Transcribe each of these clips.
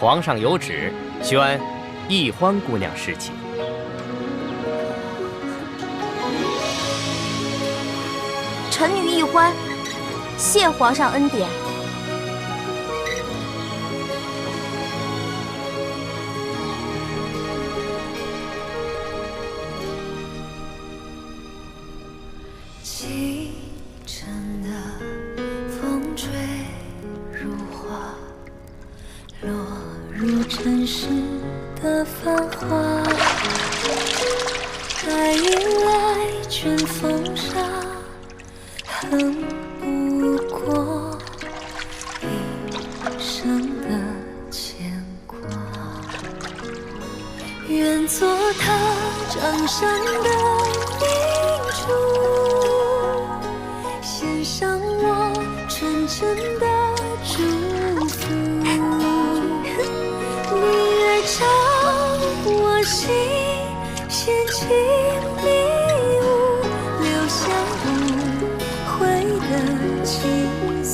皇上有旨，宣易欢姑娘侍寝。臣女易欢，谢皇上恩典。清晨的风吹如花，落入尘世的繁华。还迎来卷风沙，恨不过一生的牵挂。愿做他掌上的明珠，献上我纯真的祝福。你爱照我心，献情礼物，留下无悔的情愫。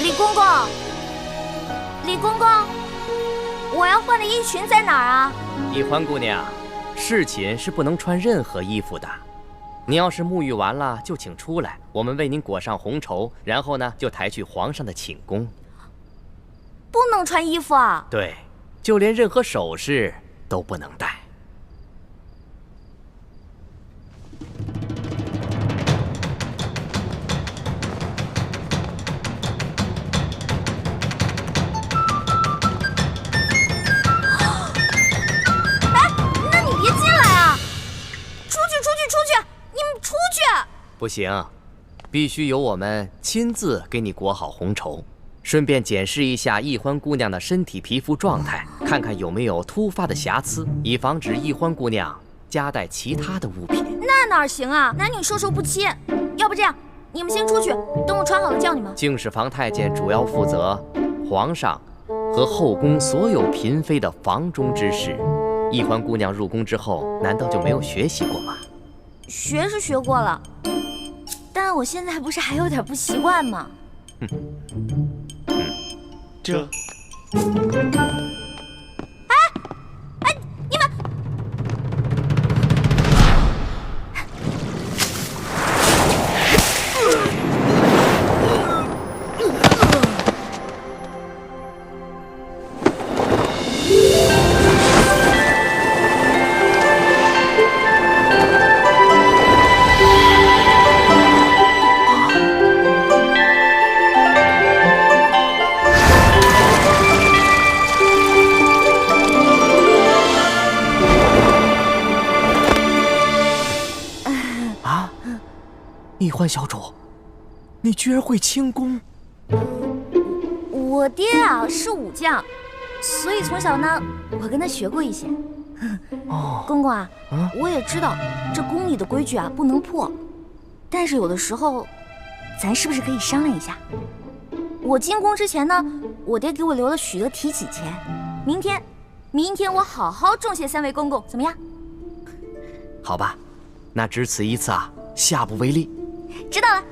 李公公，李公公，我要换的衣裙在哪儿啊？易欢姑娘，侍寝是不能穿任何衣服的。你要是沐浴完了，就请出来，我们为您裹上红绸，然后呢，就抬去皇上的寝宫。不能穿衣服啊？对，就连任何首饰都不能戴。不行，必须由我们亲自给你裹好红绸，顺便检视一下易欢姑娘的身体皮肤状态，看看有没有突发的瑕疵，以防止易欢姑娘夹带其他的物品。那哪行啊？男女授受不亲。要不这样，你们先出去，等我穿好了叫你们。敬使房太监主要负责皇上和后宫所有嫔妃的房中之事。易欢姑娘入宫之后，难道就没有学习过吗？学是学过了，但我现在不是还有点不习惯吗？这。哎，你们！易欢小主，你居然会轻功？我爹啊是武将，所以从小呢，我跟他学过一些。哦，公公啊，我也知道这宫里的规矩啊不能破，但是有的时候，咱是不是可以商量一下？我进宫之前呢，我爹给我留了许多提己钱，明天我好好重谢3位公公，怎么样？好吧，那只此一次啊，下不为例。知道了。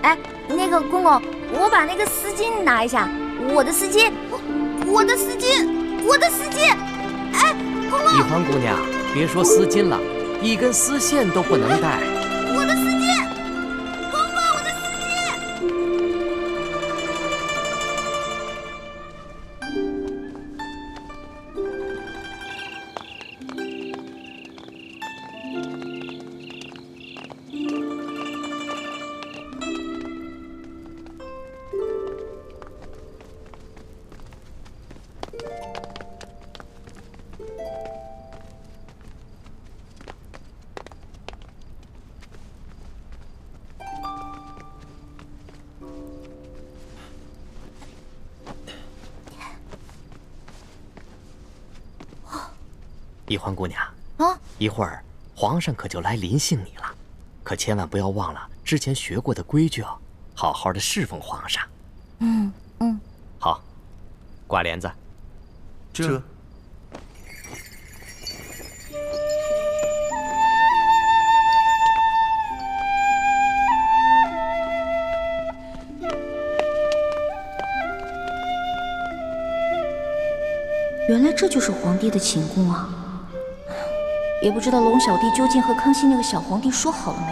哎，那个公公，我把那个丝巾拿一下，我的丝巾，我的丝巾，我的丝巾！哎，公公！易欢姑娘，别说丝巾了，一根丝线都不能带。我的丝巾，公公，我的丝巾！易欢姑娘啊，一会儿皇上可就来临幸你了，可千万不要忘了之前学过的规矩哦，好好的侍奉皇上。嗯，好，挂帘子。这。原来这就是皇帝的寝宫啊！也不知道龙小弟究竟和康熙那个小皇帝说好了没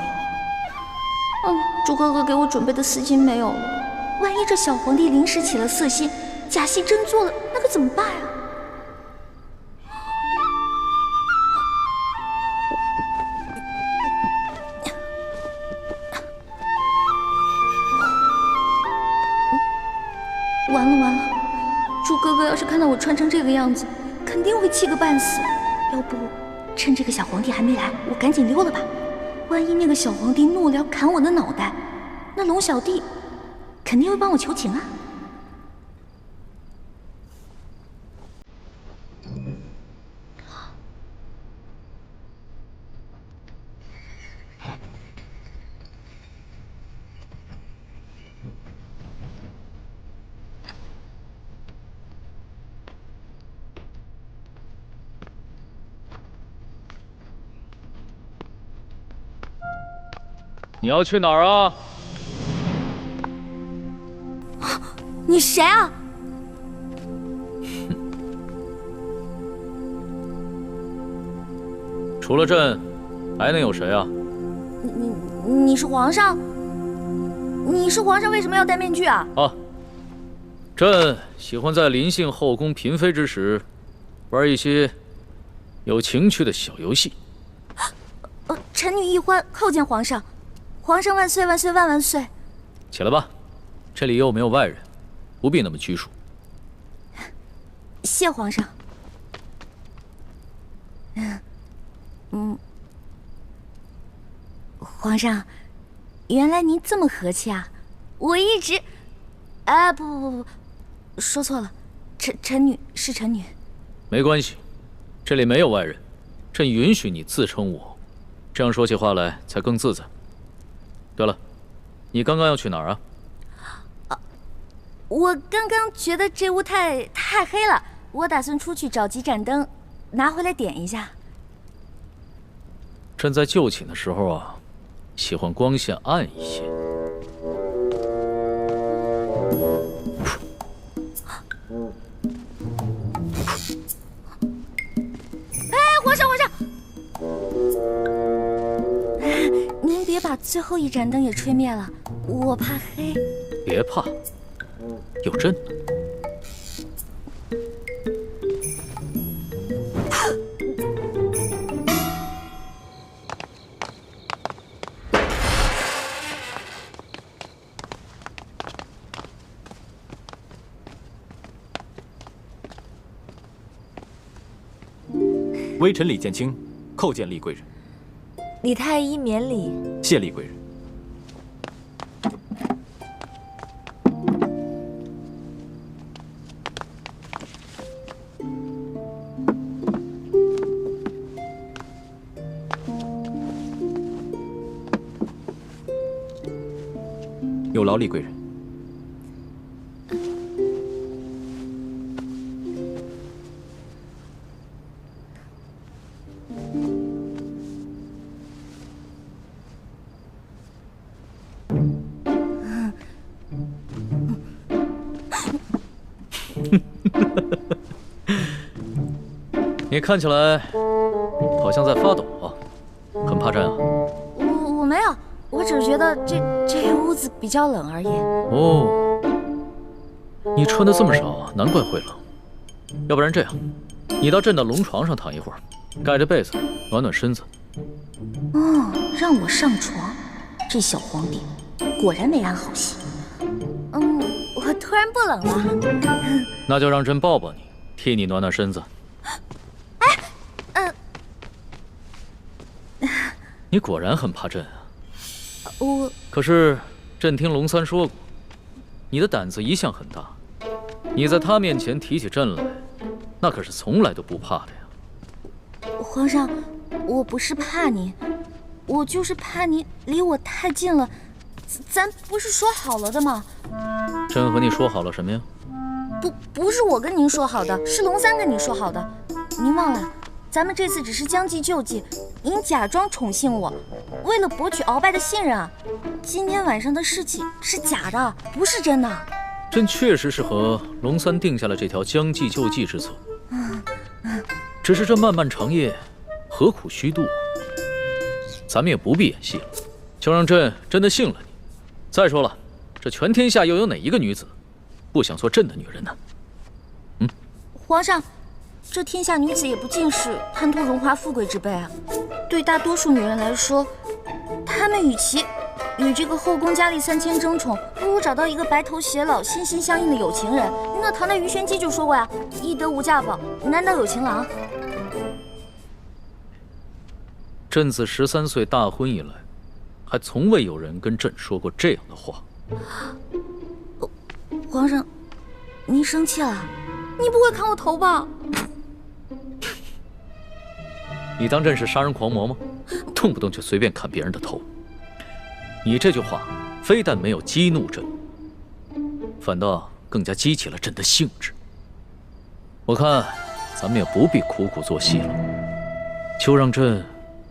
有？猪哥哥给我准备的丝巾没有了，万一这小皇帝临时起了色心，假戏真做了，那可怎么办啊？完了完了！猪哥哥要是看到我穿成这个样子，肯定会气个半死。要不趁这个小皇帝还没来，我赶紧溜了吧。万一那个小皇帝怒了要砍我的脑袋，那龙小弟肯定会帮我求情啊。你要去哪儿啊？你谁啊？除了朕，还能有谁啊？你是皇上？你是皇上，为什么要戴面具啊？啊，朕喜欢在临幸后宫嫔妃之时，玩一些有情趣的小游戏。臣女易欢叩见皇上。皇上万岁万岁万万岁！起来吧，这里又没有外人，不必那么拘束。谢皇上。皇上，原来您这么和气啊！我一直……不，说错了，臣女是臣女。没关系，这里没有外人，朕允许你自称我，这样说起话来才更自在。对了，你刚刚要去哪儿啊？我刚刚觉得这屋太黑了，我打算出去找几盏灯，拿回来点一下。朕在就寝的时候啊，喜欢光线暗一些。皇上，皇上！您别把最后一盏灯也吹灭了，我怕黑。别怕，有朕呢。微臣李建清叩见厉贵人。李太医免礼。谢厉贵人。有劳厉贵人。你看起来好像在发抖啊，很怕朕啊？我没有，我只是觉得这屋子比较冷而已。哦，你穿的这么少啊，难怪会冷。要不然这样，你到朕的龙床上躺一会儿，盖着被子暖暖身子。让我上床，这小皇帝果然没安好心。我突然不冷了。那就让朕抱抱你，替你暖暖身子。你果然很怕朕啊！可是朕听龙三说过，你的胆子一向很大，你在他面前提起朕来，那可是从来都不怕的呀。皇上，我不是怕你，我就是怕你离我太近了。咱不是说好了的吗？朕和你说好了什么呀？不是我跟您说好的，是龙三跟你说好的。您忘了，咱们这次只是将计就计，您假装宠幸我，为了博取鳌拜的信任啊。今天晚上的事情是假的，不是真的。朕确实是和龙三定下了这条将计就计之策。只是这漫漫长夜，何苦虚度？咱们也不必演戏了，就让朕真的信了你。再说了，这全天下又有哪一个女子不想做朕的女人呢？皇上，这天下女子也不尽是贪图荣华富贵之辈啊。对大多数女人来说，她们与其与这个后宫佳丽3000争宠，不如找到一个白头偕老、心心相印的有情人。那唐代鱼玄机就说过呀：“易得无价宝，难得有情郎。”朕自13岁大婚以来，还从未有人跟朕说过这样的话。皇上，您生气了？你不会砍我头吧？你当朕是杀人狂魔吗？动不动就随便砍别人的头。你这句话非但没有激怒朕，反倒更加激起了朕的兴致。我看咱们也不必苦苦做戏了，就让朕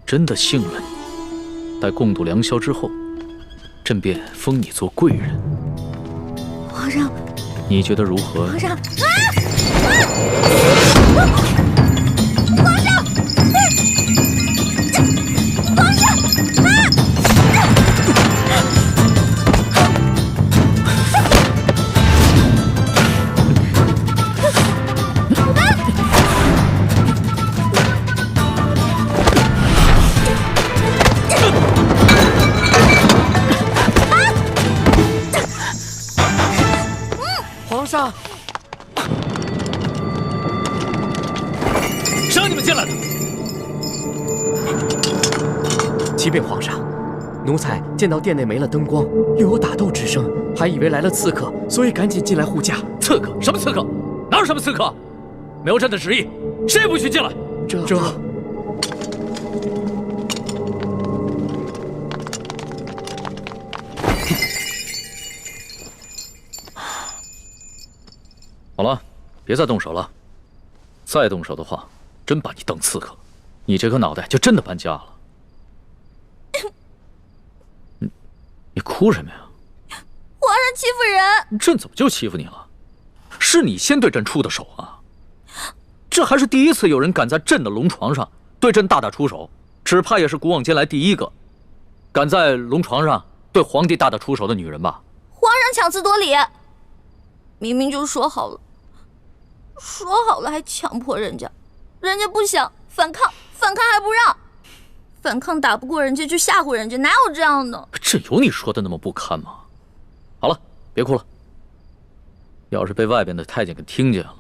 真的信了你。待共度良宵之后，朕便封你做贵人。皇上，你觉得如何？皇上，皇上，谁让你们进来的？启禀皇上，奴才见到殿内没了灯光，又有打斗之声，还以为来了刺客，所以赶紧进来护驾。刺客？什么刺客？哪有什么刺客？没有朕的旨意，谁也不许进来。这……好了，别再动手了。再动手的话，真把你当刺客，你这颗脑袋就真的搬家了。你哭什么呀？皇上欺负人！朕怎么就欺负你了？是你先对朕出的手啊！这还是第一次有人敢在朕的龙床上对朕大打出手，只怕也是古往今来第一个敢在龙床上对皇帝大打出手的女人吧？皇上强词夺理，明明就说好了。说好了还强迫人家，人家不想反抗，反抗还不让，反抗打不过人家就吓唬人家，哪有这样的？朕有你说的那么不堪吗？好了，别哭了。要是被外边的太监给听见了，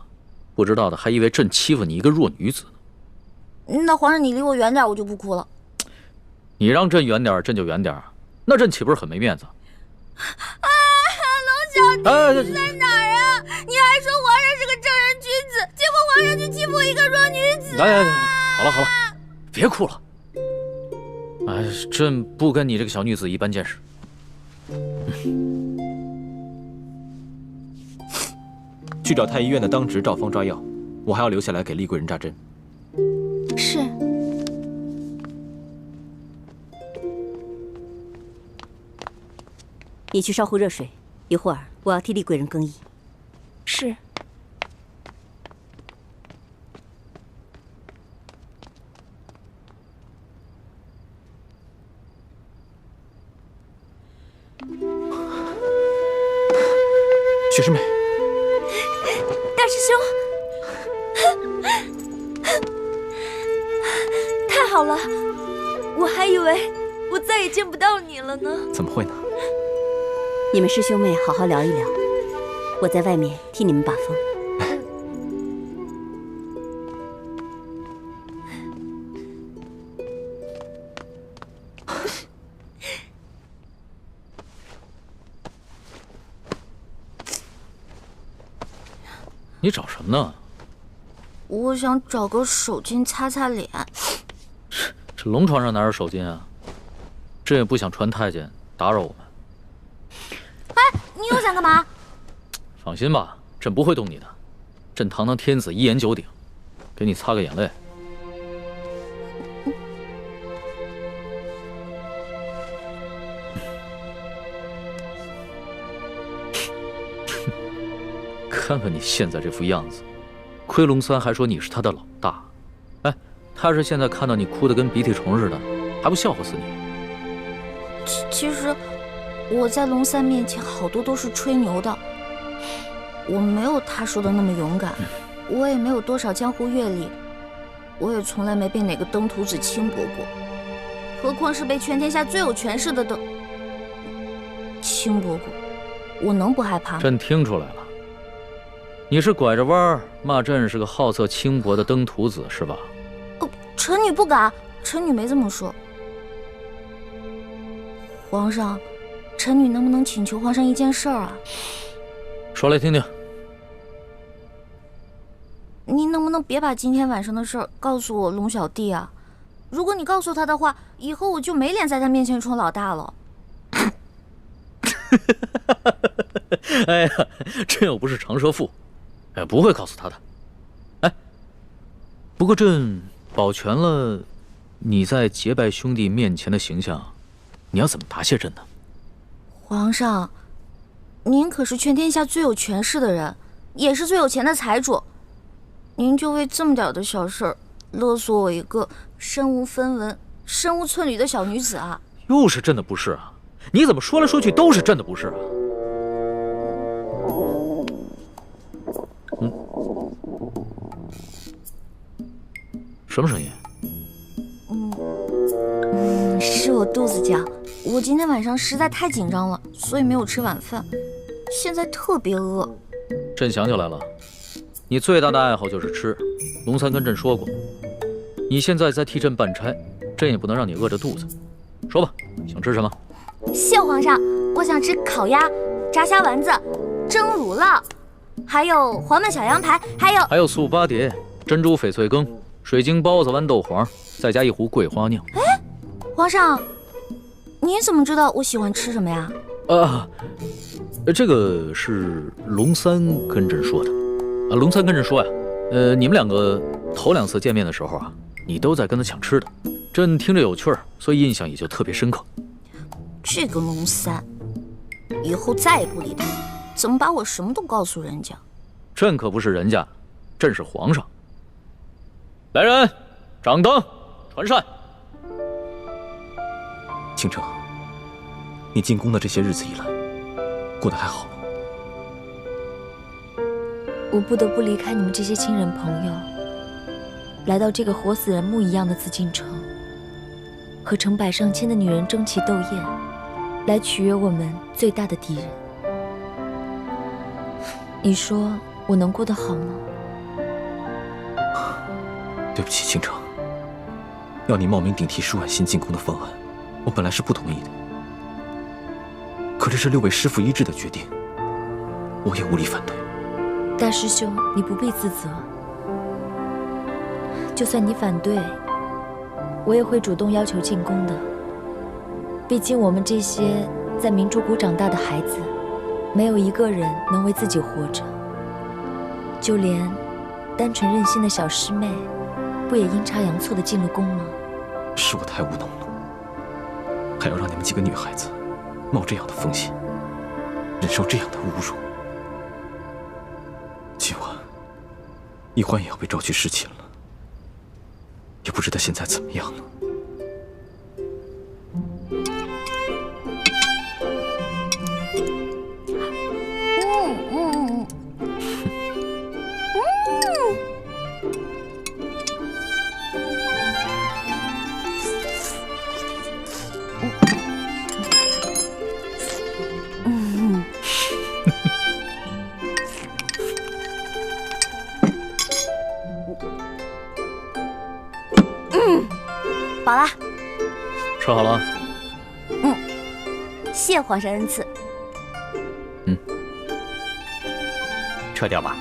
不知道的还以为朕欺负你一个弱女子呢。那皇上你离我远点，我就不哭了。你让朕远点，朕就远点，那朕岂不是很没面子？龙小弟，你在哪儿啊？你还说皇上是个正人君子，结果皇上就欺负一个弱女子。来，好了，别哭了。哎，朕不跟你这个小女子一般见识。去找太医院的当值赵方抓药，我还要留下来给厉贵人扎针。是。你去烧壶热水，一会儿我要替厉贵人更衣。是。雪师妹，大师兄，太好了，我还以为我再也见不到你了呢。怎么会呢？你们师兄妹好好聊一聊，我在外面替你们把风。你找什么呢？我想找个手巾擦擦脸。这龙床上哪有手巾啊？朕也不想传太监打扰我们。哎，你又想干嘛？放心吧，朕不会动你的。朕堂堂天子，一言九鼎，给你擦个眼泪。看看你现在这副样子，亏龙三还说你是他的老大。哎，他是现在看到你哭得跟鼻涕虫似的，还不笑话死你？其实我在龙三面前好多都是吹牛的，我没有他说的那么勇敢，我也没有多少江湖阅历，我也从来没被哪个登徒子轻薄过，何况是被全天下最有权势的轻薄过，我能不害怕吗？朕听出来了。你是拐着弯儿骂朕是个好色轻薄的登徒子是吧？臣女不敢，臣女没这么说。皇上，臣女能不能请求皇上一件事儿啊？说来听听。您能不能别把今天晚上的事儿告诉我龙小弟啊？如果你告诉他的话，以后我就没脸在他面前充老大了。哎呀，朕又不是长舌妇。哎，不会告诉他的。哎，不过朕保全了你在结拜兄弟面前的形象，你要怎么答谢朕呢？皇上，您可是全天下最有权势的人，也是最有钱的财主，您就为这么点的小事勒索我一个身无分文、身无寸缕的小女子啊！又是朕的不是啊！你怎么说来说去都是朕的不是啊？什么声音？是我肚子叫。我今天晚上实在太紧张了，所以没有吃晚饭，现在特别饿。朕想起来了，你最大的爱好就是吃。龙三跟朕说过，你现在在替朕办差，朕也不能让你饿着肚子。说吧，想吃什么？谢皇上，我想吃烤鸭、炸虾丸子、蒸乳酪，还有黄焖小羊排，还有素八碟、珍珠翡翠羹、水晶包子、豌豆黄，再加一壶桂花酿。哎，皇上，您怎么知道我喜欢吃什么呀？这个是龙三跟朕说的。龙三跟朕说呀，你们两个头2次见面的时候啊，你都在跟他抢吃的，朕听着有趣儿，所以印象也就特别深刻。这个龙三，以后再也不理他，怎么把我什么都告诉人家？朕可不是人家，朕是皇上。来人，掌灯，传膳。倾城，你进宫的这些日子以来，过得还好吗？我不得不离开你们这些亲人朋友，来到这个活死人墓一样的紫禁城，和成百上千的女人争奇斗艳，来取悦我们最大的敌人。你说我能过得好吗？对不起，倾城，要你冒名顶替舒婉欣进宫的方案，我本来是不同意的。可这是6位师傅一致的决定，我也无力反对。大师兄，你不必自责。就算你反对，我也会主动要求进宫的。毕竟我们这些在明珠谷长大的孩子，没有一个人能为自己活着。就连单纯任性的小师妹，不也阴差阳错地进了宫吗？是我太无能了，还要让你们几个女孩子冒这样的风险，忍受这样的侮辱。今晚，一欢也要被召去侍寝了，也不知道现在怎么样了。饱了。吃好了。谢皇上恩赐。撤掉吧。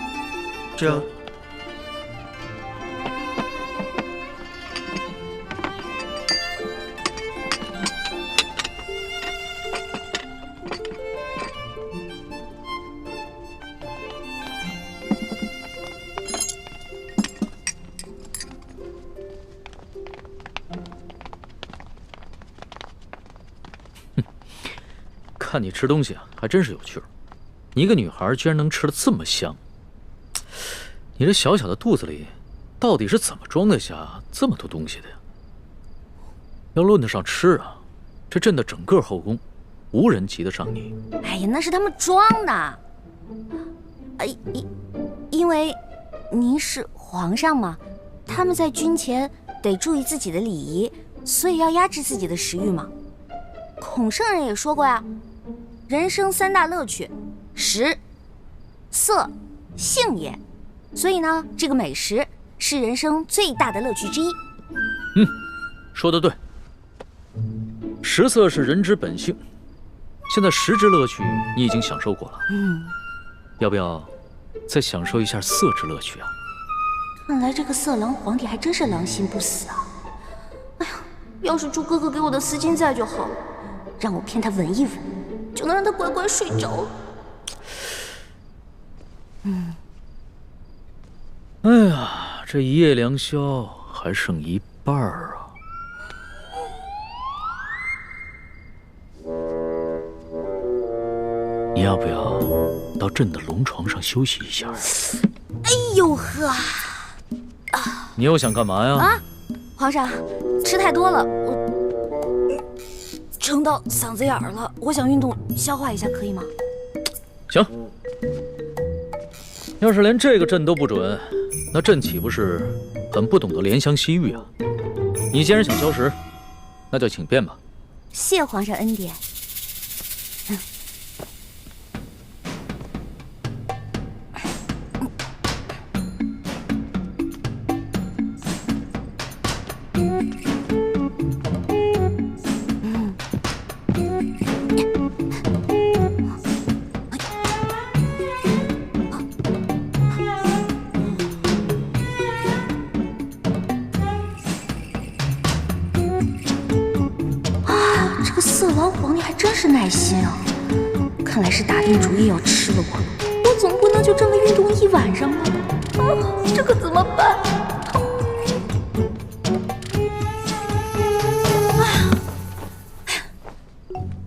看你吃东西啊，还真是有趣儿。你一个女孩居然能吃得这么香，你这小小的肚子里，到底是怎么装得下这么多东西的呀？要论得上吃啊，这朕的整个后宫，无人及得上你。哎呀，那是他们装的。因为您是皇上嘛，他们在军前得注意自己的礼仪，所以要压制自己的食欲嘛。孔圣人也说过呀，人生3大乐趣，食、色、性也。所以呢，这个美食是人生最大的乐趣之一。说得对。食色是人之本性，现在食之乐趣你已经享受过了，要不要再享受一下色之乐趣啊？看来这个色狼皇帝还真是狼心不死啊！哎呀，要是猪哥哥给我的丝巾在就好了，让我骗他闻一闻，就能让他乖乖睡着了。哎呀，这一夜良宵还剩一半啊！你要不要到朕的龙床上休息一下？哎呦呵！你又想干嘛呀？皇上，吃太多了，我撑到嗓子眼儿了，我想运动消化一下，可以吗？行，要是连这个朕都不准，那朕岂不是很不懂得怜香惜玉啊？你既然想消食，那就请便吧。谢皇上恩典。色狼皇帝还真是耐心啊！看来是打定主意要吃了我总不能就这么运动一晚上吧？这可怎么办？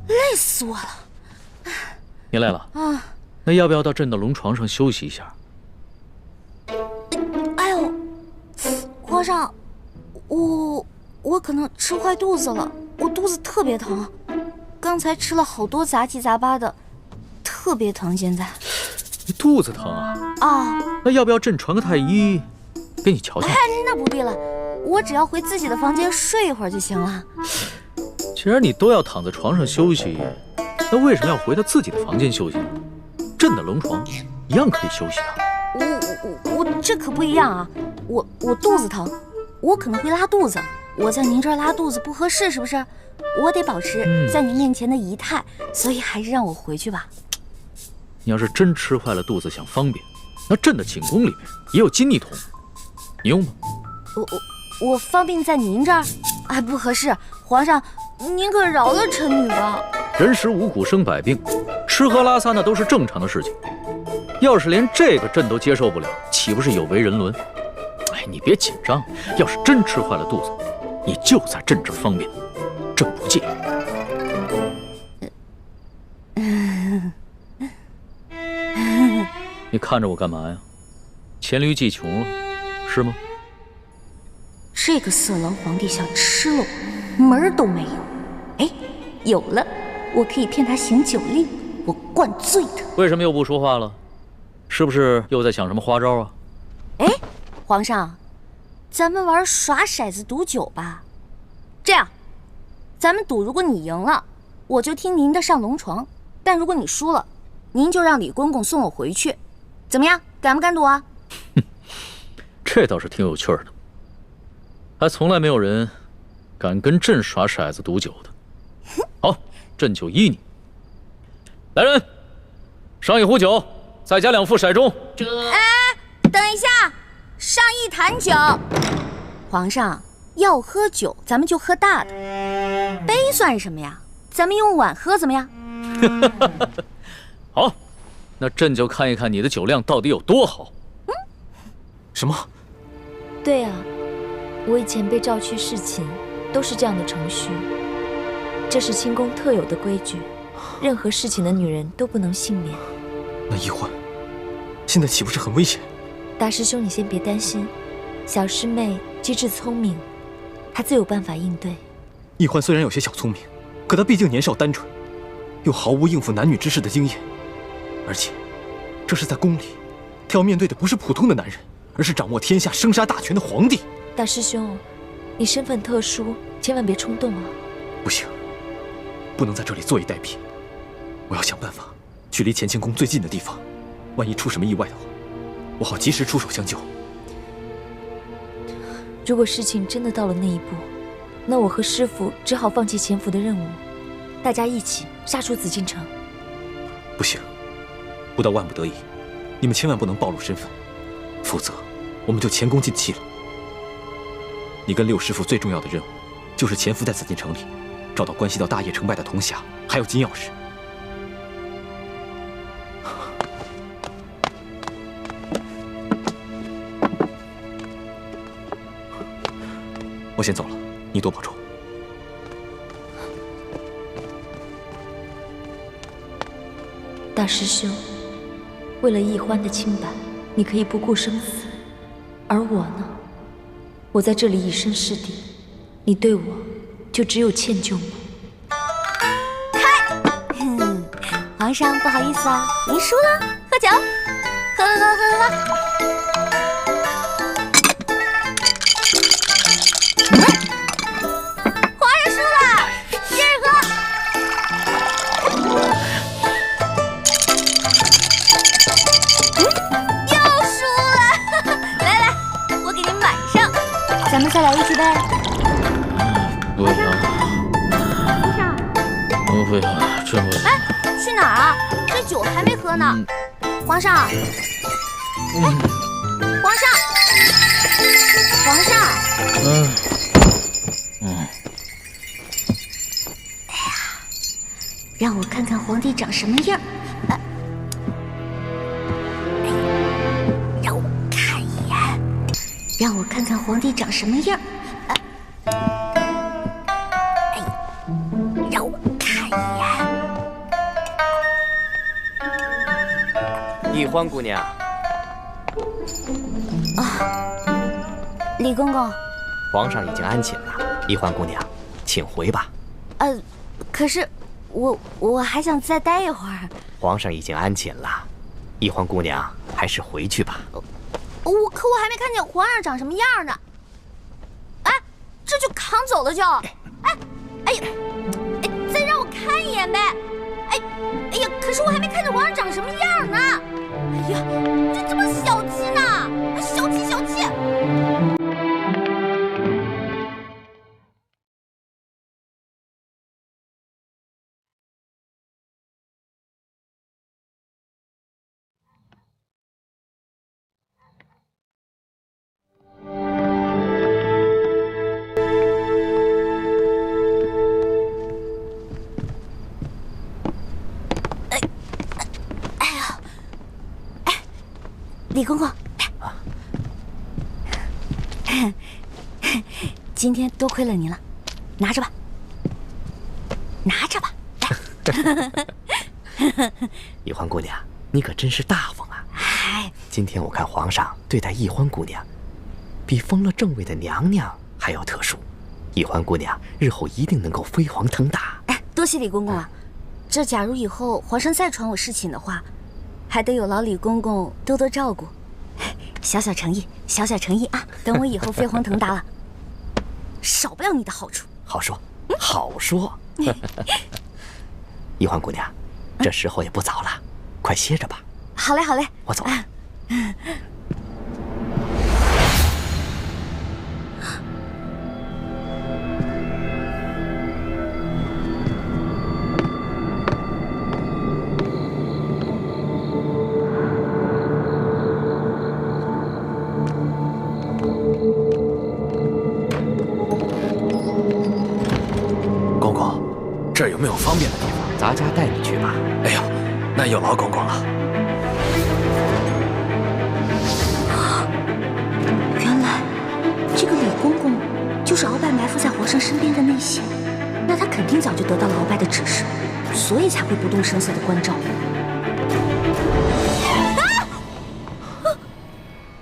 累死我了！你累了啊？那要不要到朕的龙床上休息一下？哎呦，皇上，我可能吃坏肚子了，我肚子特别疼。刚才吃了好多杂七杂八的，特别疼。现在你肚子疼啊？那要不要朕传个太医给你瞧瞧？那不必了，我只要回自己的房间睡一会儿就行了。既然你都要躺在床上休息，那为什么要回到自己的房间休息呢？朕的龙床一样可以休息啊。我这可不一样啊！我肚子疼，我可能会拉肚子。我在您这儿拉肚子不合适，是不是？我得保持在您面前的仪态，所以还是让我回去吧。你要是真吃坏了肚子想方便，那朕的寝宫里面也有金泥桶，你用吗？我方便在您这儿？不合适，皇上，您可饶了臣女吧。人食五谷生百病，吃喝拉撒那都是正常的事情。要是连这个朕都接受不了，岂不是有违人伦？你别紧张，要是真吃坏了肚子，你就在朕这儿方便，朕不介意。你看着我干嘛呀？黔驴技穷了，是吗？这个色狼皇帝想吃了我，门儿都没有。有了，我可以骗他行酒令，我灌醉他。为什么又不说话了？是不是又在想什么花招啊？皇上，咱们玩耍骰子赌酒吧。这样，咱们赌，如果你赢了，我就听您的上龙床；但如果你输了，您就让李公公送我回去。怎么样，敢不敢赌啊？这倒是挺有趣的，还从来没有人敢跟朕耍骰子赌酒的。好，朕就依你。来人，上一壶酒，再加2副骰盅。等一下，上一坛酒。皇上要喝酒，咱们就喝大的，杯算什么呀？咱们用碗喝怎么样？好，那朕就看一看你的酒量到底有多好。什么？对呀，我以前被召去侍寝，都是这样的程序，这是清宫特有的规矩。任何事情的女人都不能幸免。那易欢现在岂不是很危险？大师兄，你先别担心，小师妹机智聪明，她自有办法应对。易欢虽然有些小聪明，可她毕竟年少单纯，又毫无应付男女之事的经验，而且这是在宫里，她要面对的不是普通的男人，而是掌握天下生杀大权的皇帝。大师兄，你身份特殊，千万别冲动啊！不行，不能在这里坐以待毙，我要想办法去离乾清宫最近的地方，万一出什么意外的话，我好及时出手相救。如果事情真的到了那一步，那我和师父只好放弃潜伏的任务，大家一起杀出紫禁城。不行，不到万不得已，你们千万不能暴露身份，否则我们就前功尽弃了。你跟六师父最重要的任务，就是潜伏在紫禁城里，找到关系到大业成败的铜匣，还有金钥匙。我先走了，你多保重。大师兄，为了易欢的清白，你可以不顾生死，而我呢？我在这里以身试敌，你对我就只有歉疚吗？皇上不好意思啊，您输了，喝酒，喝。皇上输了，接着喝。又输了，来，我给您满上，咱们再来一局呗。不要，我不要，真不要。哎，去哪儿啊？这酒还没喝呢。皇上，皇上，皇上。哎呀，让我看看皇帝长什么样。让我看一眼，让我看看皇帝长什么样。让我看一眼。易欢姑娘，李公公，皇上已经安寝了，易欢姑娘，请回吧。可是我还想再待一会儿。皇上已经安寝了，易欢姑娘还是回去吧。可我还没看见皇上长什么样呢。哎，这就扛走了就。哎呀，再让我看一眼呗。哎呀，可是我还没看见皇上长什么样呢。哎呀，这怎么小气呢？小气小气。李公公，今天多亏了您了，拿着吧，拿着吧。易欢姑娘，你可真是大方啊！今天我看皇上对待易欢姑娘，比封了正位的娘娘还要特殊。易欢姑娘日后一定能够飞黄腾达。多谢李公公啊！这假如以后皇上再传我侍寝的话，还得有劳李公公多多照顾。小小诚意，小小诚意啊！等我以后飞黄腾达了，少不了你的好处。好说，好说。易欢姑娘，这时候也不早了，快歇着吧。好嘞，好嘞，我走了。公公，这儿有没有方便的地方？咱家带你去吧。哎呦，那有劳公公了。原来这个李公公就是鳌拜埋伏在皇上身边的内线，那他肯定早就得到了鳌拜的指示，所以才会不动声色的关照我。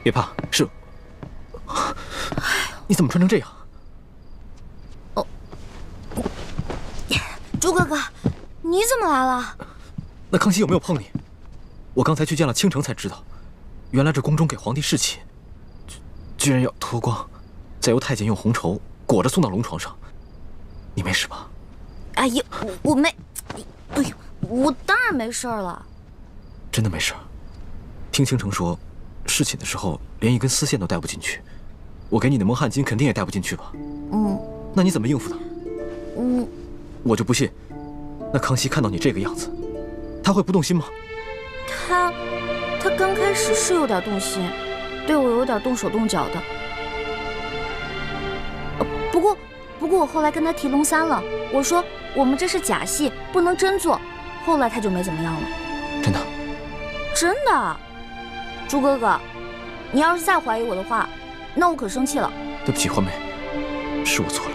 别怕，是。你怎么穿成这样？哦，朱哥哥，你怎么来了？那康熙有没有碰你？我刚才去见了倾城才知道，原来这宫中给皇帝侍寝，居然要脱光，再由太监用红绸裹着送到龙床上。你没事吧？哎呀，我没，哎呦，我当然没事了。真的没事？听倾城说，侍寝的时候连一根丝线都带不进去，我给你的蒙汗巾肯定也带不进去吧？那你怎么应付的？我就不信，那康熙看到你这个样子，他会不动心吗？他刚开始是有点动心，对我有点动手动脚的。不过我后来跟他提龙三了，我说我们这是假戏，不能真做。后来他就没怎么样了。真的？真的。朱哥哥，你要是再怀疑我的话，那我可生气了。对不起，欢梅，是我错了，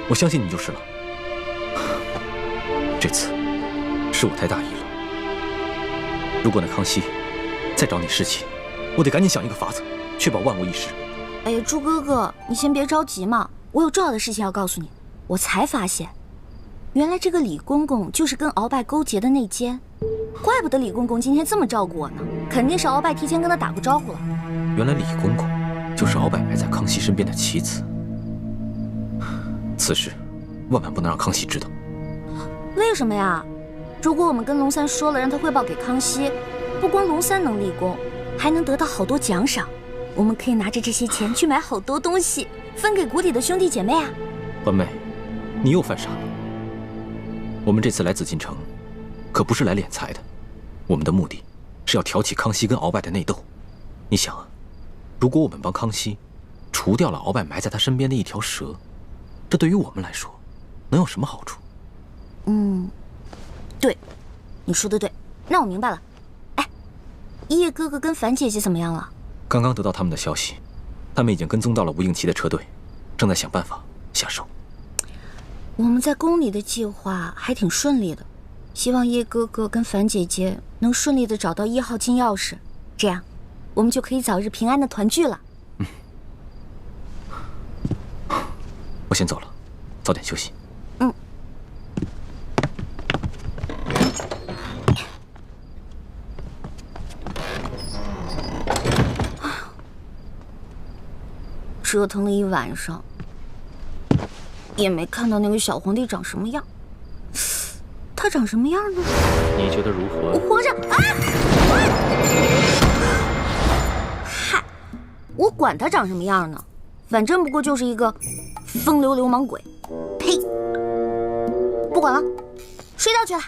我相信你就是了。这次是我太大意了。如果那康熙再找你侍寝，我得赶紧想一个法子，确保万无一失。哎呀，朱哥哥，你先别着急嘛，我有重要的事情要告诉你。我才发现，原来这个李公公就是跟鳌拜勾结的内奸，怪不得李公公今天这么照顾我呢，肯定是鳌拜提前跟他打过招呼了。原来李公公就是鳌拜埋在康熙身边的棋子，此事万万不能让康熙知道。为什么呀？如果我们跟龙三说了，让他汇报给康熙，不光龙三能立功，还能得到好多奖赏。我们可以拿着这些钱去买好多东西，分给谷底的兄弟姐妹啊。欢妹，你又犯傻了。我们这次来紫禁城，可不是来敛财的，我们的目的是要挑起康熙跟鳌拜的内斗。你想啊，如果我们帮康熙除掉了鳌拜埋在他身边的一条蛇，这对于我们来说能有什么好处？对，你说的对，那我明白了。哎，叶哥哥跟樊姐姐怎么样了？刚刚得到他们的消息，他们已经跟踪到了吴应奇的车队，正在想办法下手。我们在宫里的计划还挺顺利的，希望叶哥哥跟樊姐姐能顺利的找到1号金钥匙，这样我们就可以早日平安的团聚了。我先走了，早点休息。折腾了一晚上，也没看到那个小皇帝长什么样。他长什么样呢？你觉得如何？皇上啊！嗨，我管他长什么样呢，反正不过就是一个风流流氓鬼。呸！不管了，睡觉去了。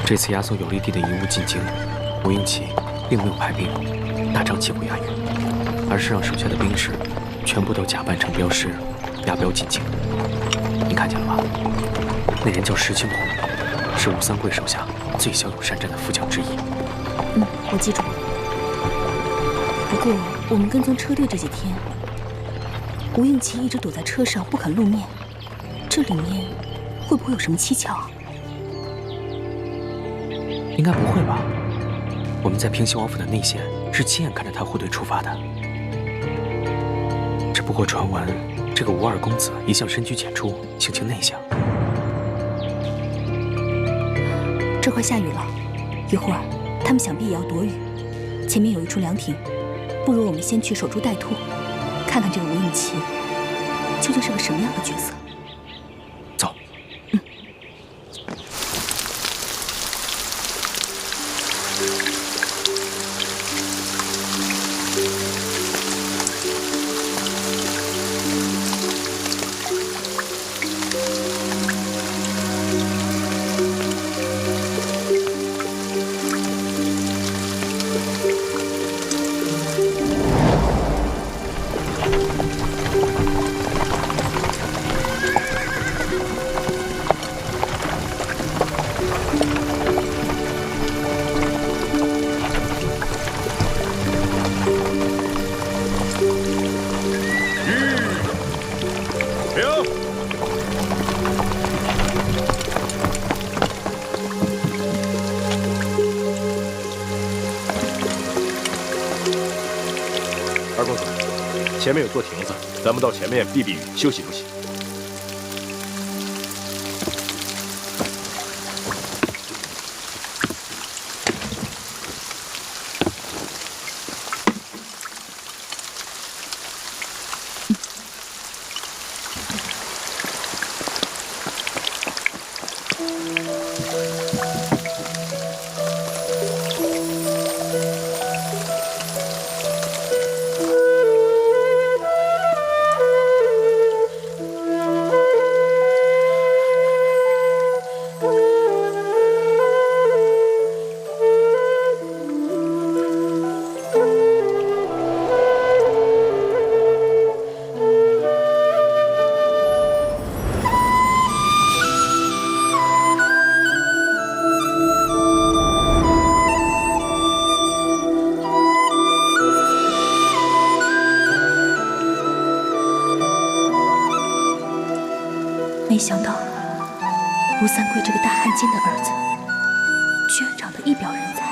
这次押送有利地的遗物进京，吴应奇并没有派兵大张旗鼓押运，而是让手下的兵士全部都假扮成镖师，押镖进京。你看见了吧？那人叫石青红，是吴三桂手下最骁勇善战的副将之一。我记住了。不过我们跟踪车队这几天，吴应奇一直躲在车上不肯露面，这里面会不会有什么蹊跷啊？应该不会吧？我们在平西王府的内线是亲眼看着他护队出发的。只不过传闻，这个吴二公子一向深居简出，性情内向。这快下雨了，一会儿他们想必也要躲雨。前面有一处凉亭，不如我们先去守株待兔，看看这个吴应奇究竟是个什么样的角色。走。前面有座亭子，咱们到前面避避雨，休息休息。没想到吴三桂这个大汉奸的儿子，居然长得一表人才。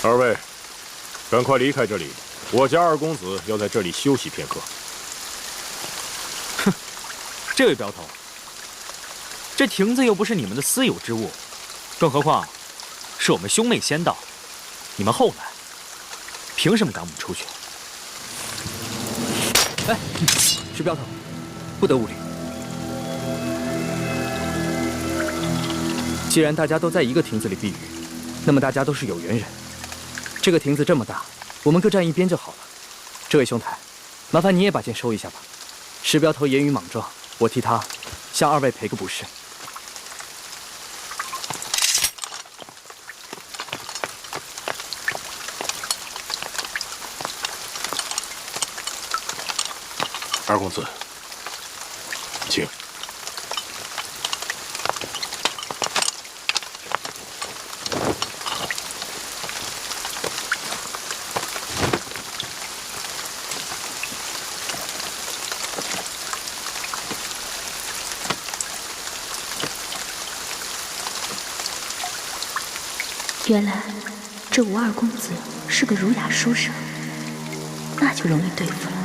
二位，赶快离开这里，我家二公子要在这里休息片刻。哼，这位镖头，这亭子又不是你们的私有之物，更何况是我们兄妹先到，你们后来，凭什么赶我们出去？哎，石镖头，不得无礼。既然大家都在一个亭子里避雨，那么大家都是有缘人。这个亭子这么大，我们各站一边就好了。这位兄台，麻烦你也把剑收一下吧。石镖头言语莽撞，我替他向二位赔个不是。二公子，请。原来这吴二公子是个儒雅书生，那就容易对付了。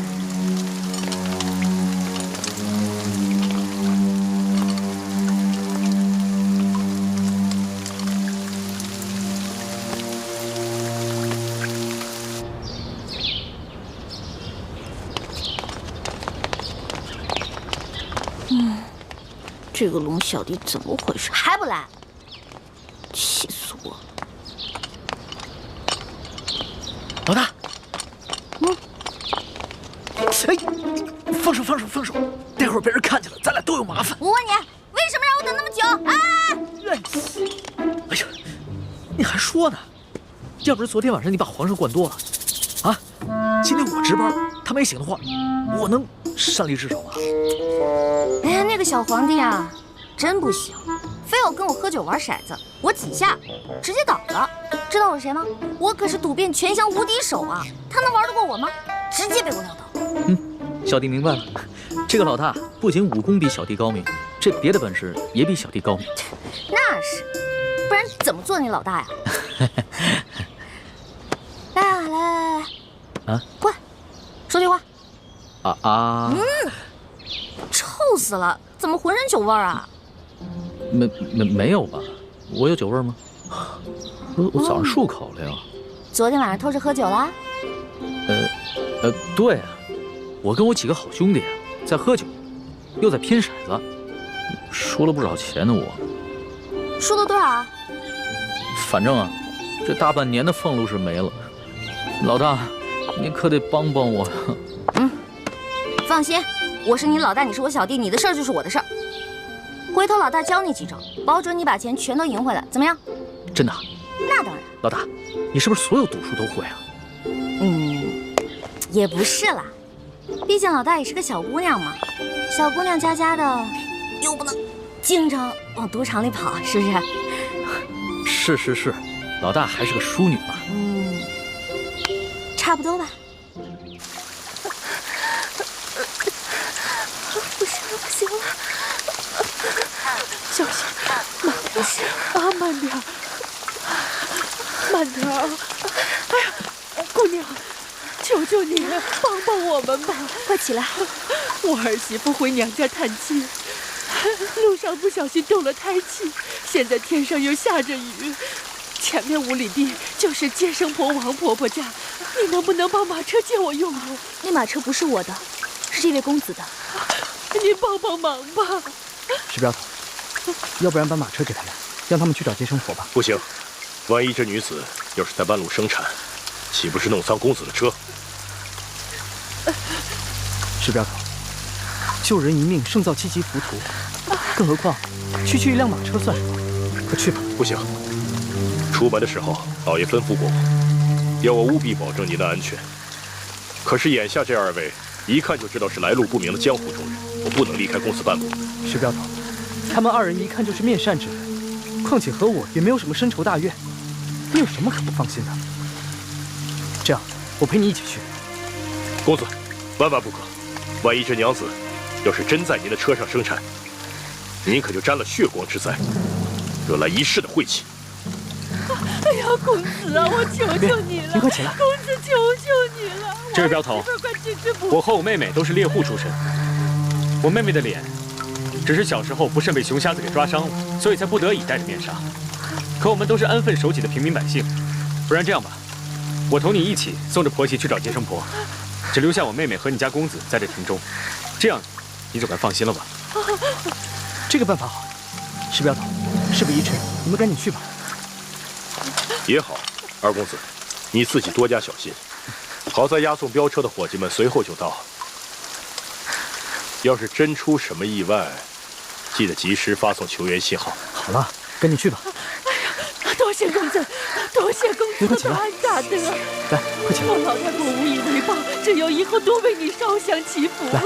这个龙小弟怎么回事？还不来？气死我了！老大，哎，放手，放手，放手！待会儿被人看见了，咱俩都有麻烦。我问你，为什么让我等那么久？哎呀，你还说呢？要不是昨天晚上你把皇上灌多了，啊，今天我值班，他没醒的话，我能擅离职守吗？哎呀，那个小皇帝啊，真不行，非要跟我喝酒玩骰子，我几下直接倒了。知道我是谁吗？我可是赌遍全乡无敌手啊！他能玩得过我吗？直接被我撂倒。小弟明白了，这个老大不仅武功比小弟高明，这别的本事也比小弟高明。那是，不然怎么做你老大呀？来，啊，过来，说句话。臭死了！怎么浑身酒味儿啊？没有吧？我有酒味吗？我早上漱口了呀。昨天晚上偷着喝酒啦？对啊，我跟我几个好兄弟啊，在喝酒，又在拼骰子，输了不少钱呢。我输了多少啊？反正啊，这大半年的俸禄是没了。老大，你可得帮帮我。放心，我是你老大，你是我小弟，你的事儿就是我的事儿。回头老大教你几招，保准你把钱全都赢回来，怎么样？真的？那当然。老大，你是不是所有赌术都会啊？也不是啦，毕竟老大也是个小姑娘嘛，小姑娘家家的，又不能经常往赌场里跑，是不是？是，老大还是个淑女嘛。差不多吧。不行了，小心，慢点，慢点啊！哎呀，姑娘，求求你帮帮我们吧！快起来！我儿媳妇回娘家探亲，路上不小心动了胎气，现在天上又下着雨，前面5里地就是接生婆王婆婆家，你能不能把马车借我用用？那马车不是我的，是这位公子的。你帮帮忙吧。石镖头，要不然把马车给他们，让他们去找接生婆吧。不行，万一这女子要是在半路生产，岂不是弄脏公子的车？石镖头，救人一命胜造7级浮屠，更何况区一辆马车算什么？快去吧。不行，出门的时候老爷吩咐过我，要我务必保证您的安全。可是眼下这2位，一看就知道是来路不明的江湖中人，我不能离开公子半步。石镖头，他们2人一看就是面善之人，况且和我也没有什么深仇大怨，你有什么可不放心的？这样，我陪你一起去。公子，万万不可！万一这娘子要是真在您的车上生产，您可就沾了血光之灾，惹来一世的晦气。哎呀，公子啊，我求求你了！您快起来！公子，求求你了！这位镖头，我和我妹妹都是猎户出身，我妹妹的脸只是小时候不慎被熊瞎子给抓伤了，所以才不得已戴着面纱。可我们都是安分守己的平民百姓，不然这样吧，我同你一起送着婆媳去找接生婆，只留下我妹妹和你家公子在这庭中，这样你总该放心了吧？这个办法好。石镖头，事不宜迟，你们赶紧去吧。也好，二公子，你自己多加小心。好在押送镖车的伙计们随后就到。要是真出什么意外，记得及时发送求援信号。好了，赶紧去吧。哎呀，多谢公子，多谢公子的大大德。来，快起来！我老太婆无以为报，只有以后多为你烧香祈福了。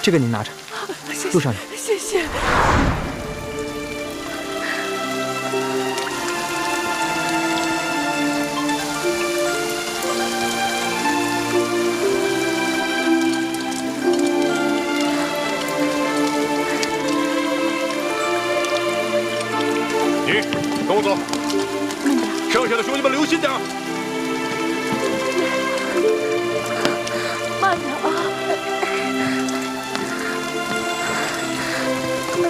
这个您拿着，路上有。谢谢。跟我走，剩下的兄弟们留心点。慢点啊！慢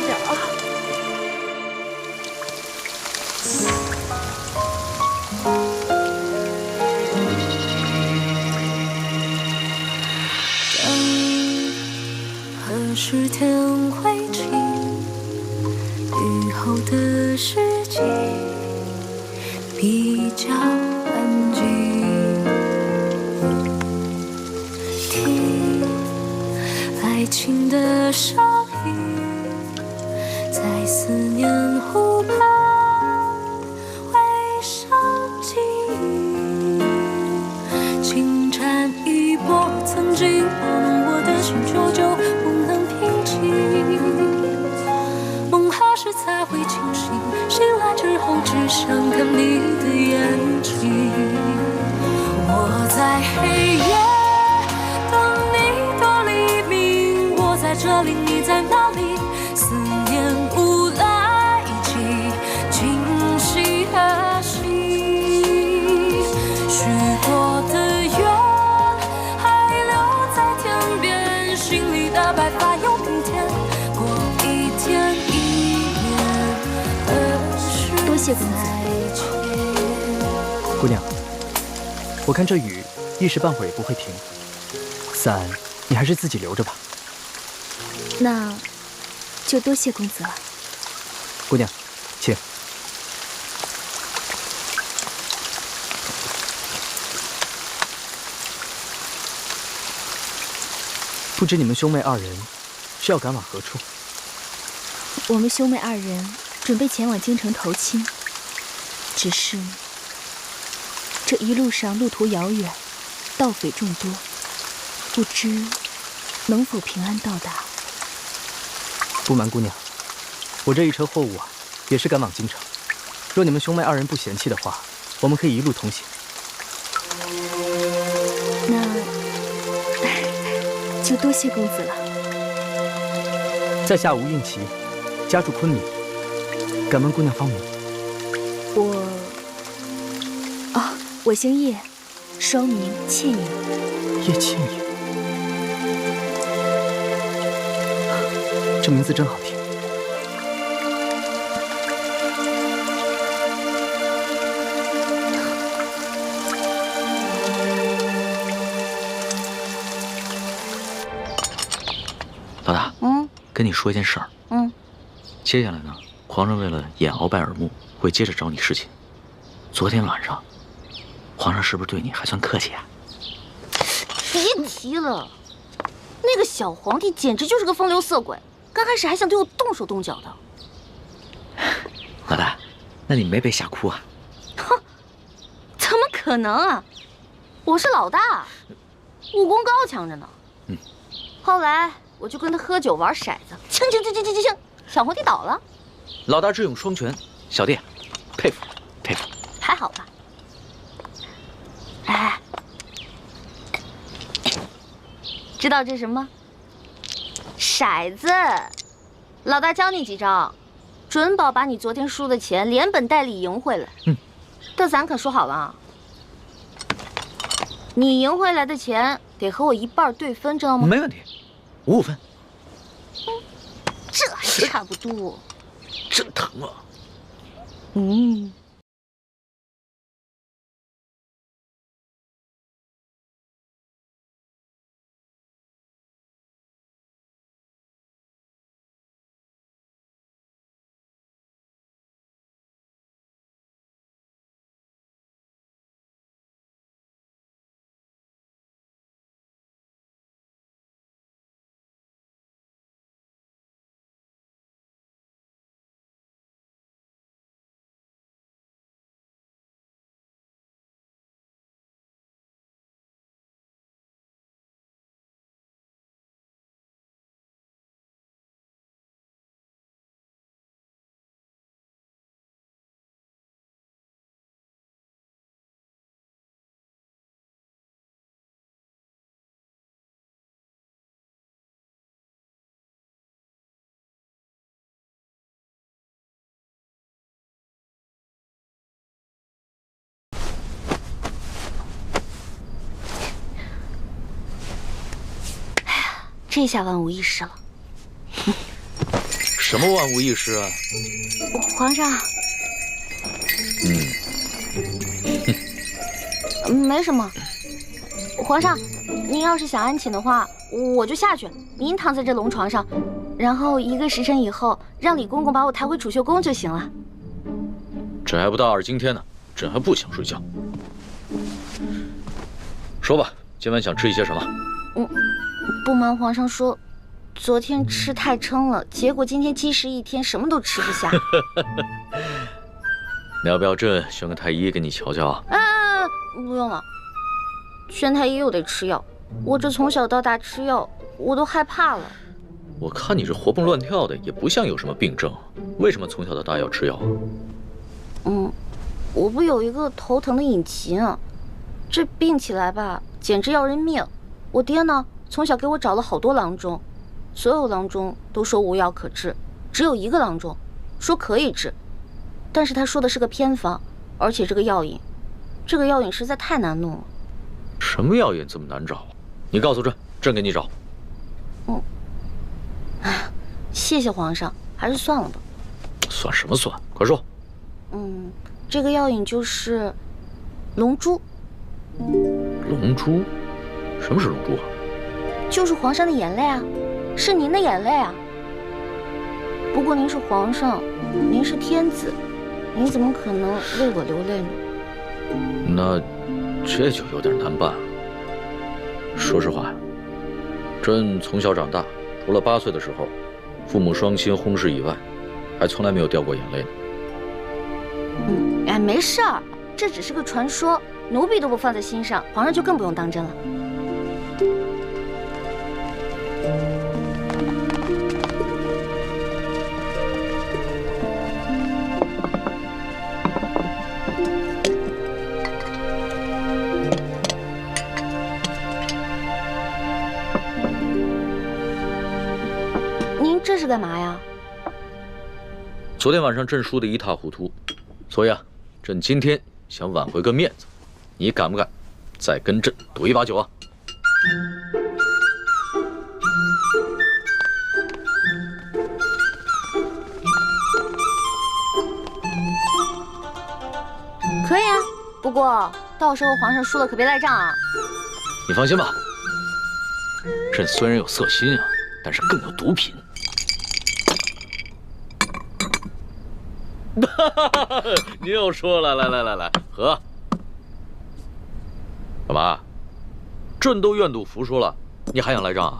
点啊！何时天会晴？雨后的世界比较安静，听爱情的声音，在思念湖畔回声记忆，轻缠一波，曾经拨弄我的心，久久不能平静。何时才会清醒？醒来之后只想看你的眼睛。我在黑夜等你到黎明，我在这里，你在哪里？思念无来及今夕何夕？许多的愿还留在天边，心里的白发又平添。过一天多谢公子。姑娘，我看这雨一时半会儿也不会停，伞你还是自己留着吧。那就多谢公子了。姑娘，请。不知你们兄妹2人是要赶往何处？我们兄妹2人准备前往京城投亲，只是这一路上路途遥远，盗匪众多，不知能否平安到达。不瞒姑娘，我这一车货物啊，也是赶往京城。若你们兄妹二人不嫌弃的话，我们可以一路同行。那就多谢公子了。在下吴应奇，家住昆明，敢问姑娘芳名？我姓叶，双名倩影。叶倩影，这名字真好听。老大，跟你说一件事儿。接下来呢，皇上为了掩鳌拜耳目，会接着找你侍寝。昨天晚上，皇上是不是对你还算客气啊？别提了，那个小皇帝简直就是个风流色鬼，刚开始还想对我动手动脚的。老大，那你没被吓哭啊？哼，怎么可能啊！我是老大，武功高强着呢。后来我就跟他喝酒玩骰子，锵，小皇帝倒了。老大智勇双全，小弟佩服佩服。还好吧？哎，知道这是什么？骰子。老大教你几招，准保把你昨天输的钱连本带利赢回来。但咱可说好了，你赢回来的钱得和我一半对分，知道吗？没问题，55分。这还差不多。真疼啊！这下万无一失了。什么万无一失啊？皇上。没什么。皇上，您要是想安寝的话，我就下去，您躺在这龙床上，然后1个时辰以后，让李公公把我抬回储秀宫就行了。朕还不到2更天呢，朕还不想睡觉。说吧，今晚想吃一些什么？不瞒皇上说，昨天吃太撑了，结果今天积食一天，什么都吃不下。你要不要朕选个太医给你瞧瞧啊？不用了，宣太医又得吃药，我这从小到大吃药，我都害怕了。我看你这活蹦乱跳的，也不像有什么病症，为什么从小到大要吃药啊？我不有一个头疼的隐疾啊，这病起来吧，简直要人命。我爹呢，从小给我找了好多郎中，所有郎中都说无药可治，只有一个郎中说可以治，但是他说的是个偏方，而且这个药引实在太难弄了。什么药引这么难找？你告诉朕，朕给你找。谢谢皇上，还是算了吧。算什么算？快说。这个药引就是龙珠。龙珠？什么是龙珠啊？就是皇上的眼泪啊，是您的眼泪啊。不过您是皇上，您是天子，您怎么可能为我流泪呢？那这就有点难办了。说实话，朕从小长大，除了8岁的时候，父母双亲薨逝以外，还从来没有掉过眼泪呢。没事儿，这只是个传说。奴婢都不放在心上，皇上就更不用当真了。您这是干嘛呀？昨天晚上朕输得一塌糊涂，所以啊，朕今天想挽回个面子，你敢不敢再跟朕赌一把酒啊？可以啊，不过到时候皇上输了可别赖账啊。你放心吧，朕虽然有色心啊，但是更有毒品。你又说了，来，喝。干嘛？朕都愿赌服输了，你还想来账啊？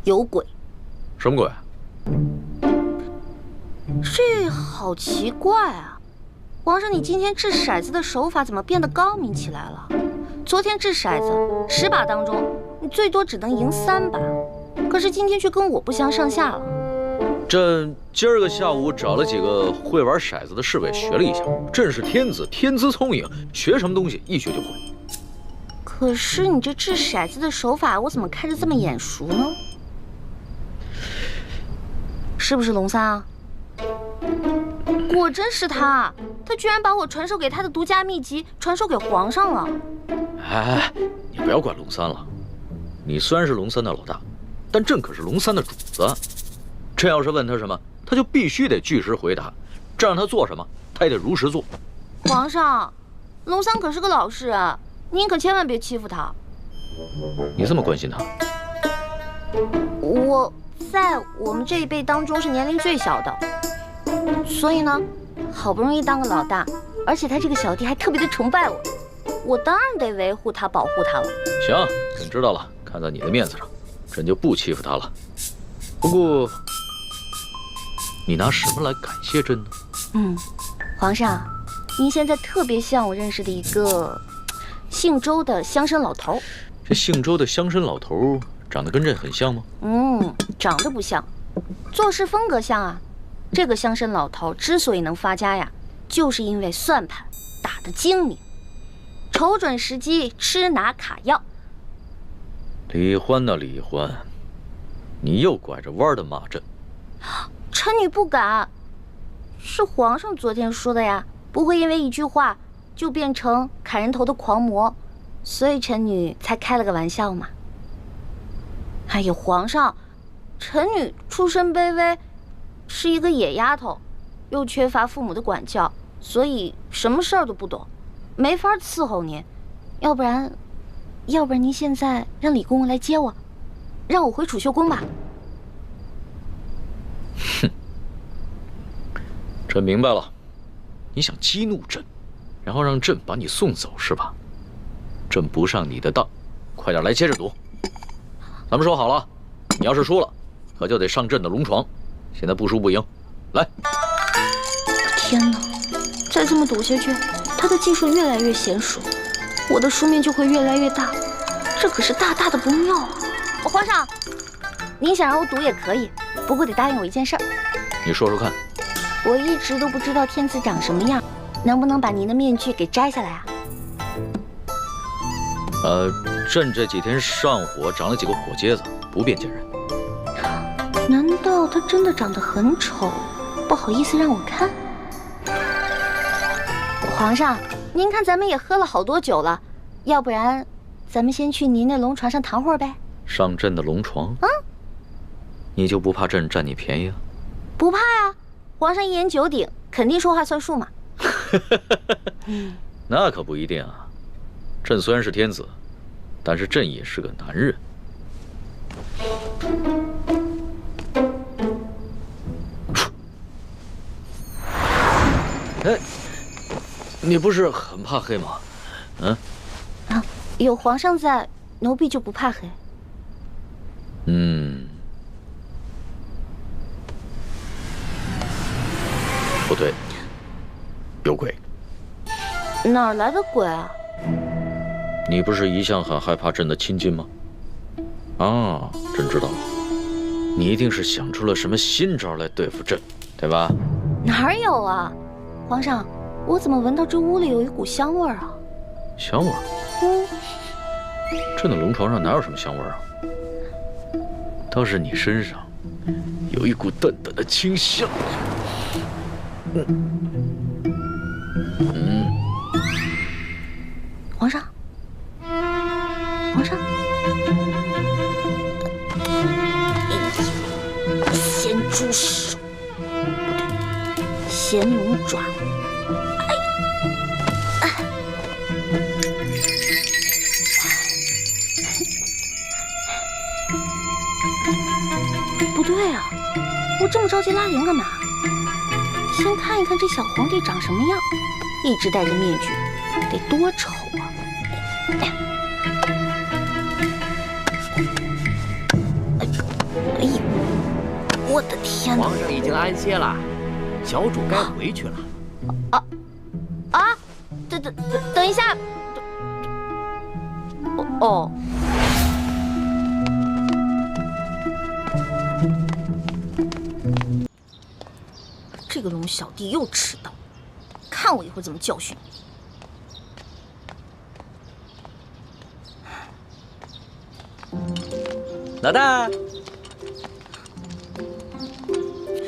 有鬼！什么鬼？这好奇怪啊！皇上，你今天掷骰子的手法怎么变得高明起来了？昨天掷骰子10把当中，你最多只能赢3把，可是今天却跟我不相上下了。朕今儿个下午找了几个会玩骰子的侍卫学了一下，朕是天子，天资聪颖，学什么东西一学就会。可是你这掷骰子的手法，我怎么看着这么眼熟呢？是不是龙三啊？果真是他，他居然把我传授给他的独家秘籍传授给皇上了。哎，你不要管龙三了，你虽然是龙三的老大，但朕可是龙三的主子。朕要是问他什么，他就必须得据实回答，这让他做什么，他也得如实做。皇上，龙三可是个老实人，您可千万别欺负他。你这么关心他？我在我们这一辈当中是年龄最小的，所以呢，好不容易当个老大，而且他这个小弟还特别的崇拜我，我当然得维护他、保护他了。行，朕知道了，看在你的面子上，朕就不欺负他了。不过，你拿什么来感谢朕呢？皇上，您现在特别像我认识的一个姓周的乡绅老头。这姓周的乡绅老头长得跟朕很像吗？长得不像，做事风格像啊。这个乡绅老头之所以能发家呀，就是因为算盘打得精明，瞅准时机吃拿卡要。李欢呐，李欢，你又拐着弯的骂朕。臣女不敢，是皇上昨天说的呀，不会因为一句话就变成砍人头的狂魔，所以臣女才开了个玩笑嘛。哎呀，皇上，臣女出身卑微，是一个野丫头，又缺乏父母的管教，所以什么事儿都不懂，没法伺候您。要不然您现在让李公公来接我，让我回储秀宫吧。哼，朕明白了，你想激怒朕，然后让朕把你送走是吧？朕不上你的当，快点来接着赌。咱们说好了，你要是输了，可就得上朕的龙床。现在不输不赢，来！天哪，再这么赌下去，他的技术越来越娴熟，我的输面就会越来越大，这可是大大的不妙啊！皇上，您想让我赌也可以，不过得答应我一件事儿。你说说看。我一直都不知道天子长什么样，能不能把您的面具给摘下来啊？朕这几天上火长了几个火疖子，不便见人。难道他真的长得很丑，不好意思让我看？皇上，您看咱们也喝了好多酒了，要不然咱们先去您那龙床上躺会儿呗？上朕的龙床？你就不怕朕占你便宜啊？不怕呀，皇上一言九鼎，肯定说话算数嘛。那可不一定啊。朕虽然是天子，但是朕也是个男人。哎，你不是很怕黑吗？有皇上在，奴婢就不怕黑。不对，有鬼。哪来的鬼啊？你不是一向很害怕朕的亲近吗？啊，朕知道了，你一定是想出了什么新招来对付朕，对吧？哪有啊，皇上，我怎么闻到这屋里有一股香味儿啊？香味儿？朕的龙床上哪有什么香味儿啊？倒是你身上有一股淡淡的清香。皇上，皇上，咸猪手，不对，咸龙爪。不对啊，我这么着急拉铃干嘛？先看一看这小皇帝长什么样，一直戴着面具，得多丑啊！哎呦，我的天哪！皇上已经安歇了，小主该回去了。等一下，哦。这个龙小弟又迟到，看我一会儿怎么教训你！老大，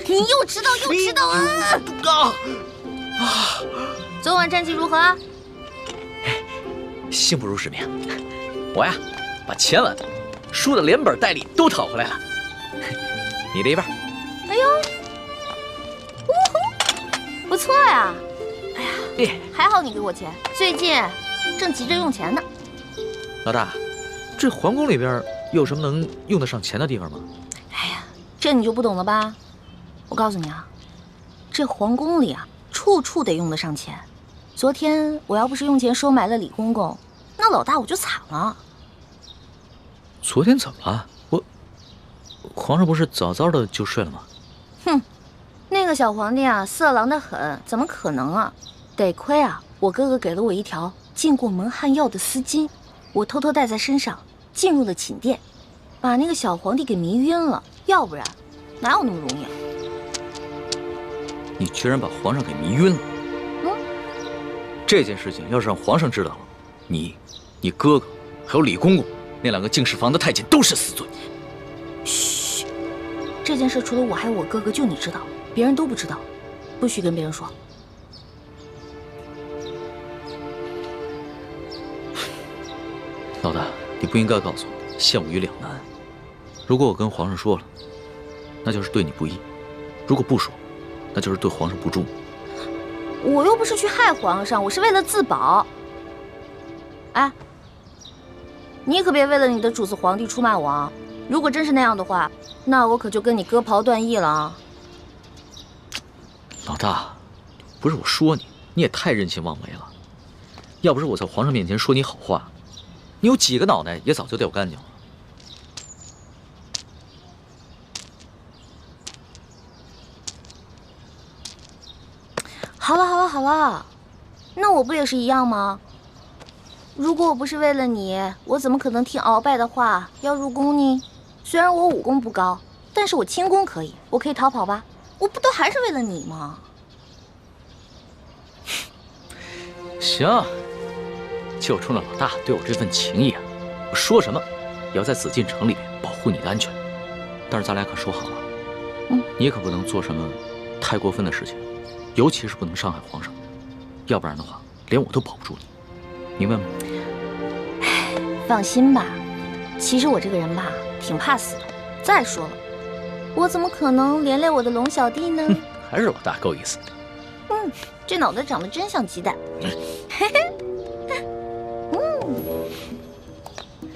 你又迟到啊！昨晚战绩如何？幸不辱使命，我呀，把前晚输的连本带利都讨回来了。你的一半。哎呦！不错呀，哎呀，还好你给我钱，最近正急着用钱呢。老大，这皇宫里边有什么能用得上钱的地方吗？哎呀，这你就不懂了吧？我告诉你啊，这皇宫里啊，处处得用得上钱。昨天我要不是用钱收买了李公公，那老大我就惨了。昨天怎么了？皇上不是早早的就睡了吗？哼。那个小皇帝啊，色狼得很，怎么可能啊？得亏啊，我哥哥给了我一条进过蒙汗药的丝巾，我偷偷带在身上，进入了寝殿，把那个小皇帝给迷晕了。要不然，哪有那么容易啊？你居然把皇上给迷晕了！这件事情要是让皇上知道了，你哥哥还有李公公那2个净室房的太监都是死罪。嘘，这件事除了我还有我哥哥，就你知道。别人都不知道，不许跟别人说。老大，你不应该告诉我，陷我于两难。如果我跟皇上说了，那就是对你不义；如果不说，那就是对皇上不忠。我又不是去害皇上，我是为了自保。哎，你可别为了你的主子皇帝出卖我啊！如果真是那样的话，那我可就跟你割袍断义了啊！老大，不是我说你，你也太任性妄为了。要不是我在皇上面前说你好话，你有几个脑袋也早就掉干净了。好了，那我不也是一样吗？如果我不是为了你，我怎么可能听鳌拜的话要入宫呢？虽然我武功不高，但是我轻功可以，我可以逃跑吧？我不都还是为了你吗？行，就冲着老大对我这份情谊啊，我说什么也要在紫禁城里面保护你的安全。但是咱俩可说好了，你可不能做什么太过分的事情，尤其是不能伤害皇上，要不然的话，连我都保不住你，明白吗？放心吧，其实我这个人吧，挺怕死的。再说了，我怎么可能连累我的龙小弟呢？还是老大够意思。这脑袋长得真像鸡蛋。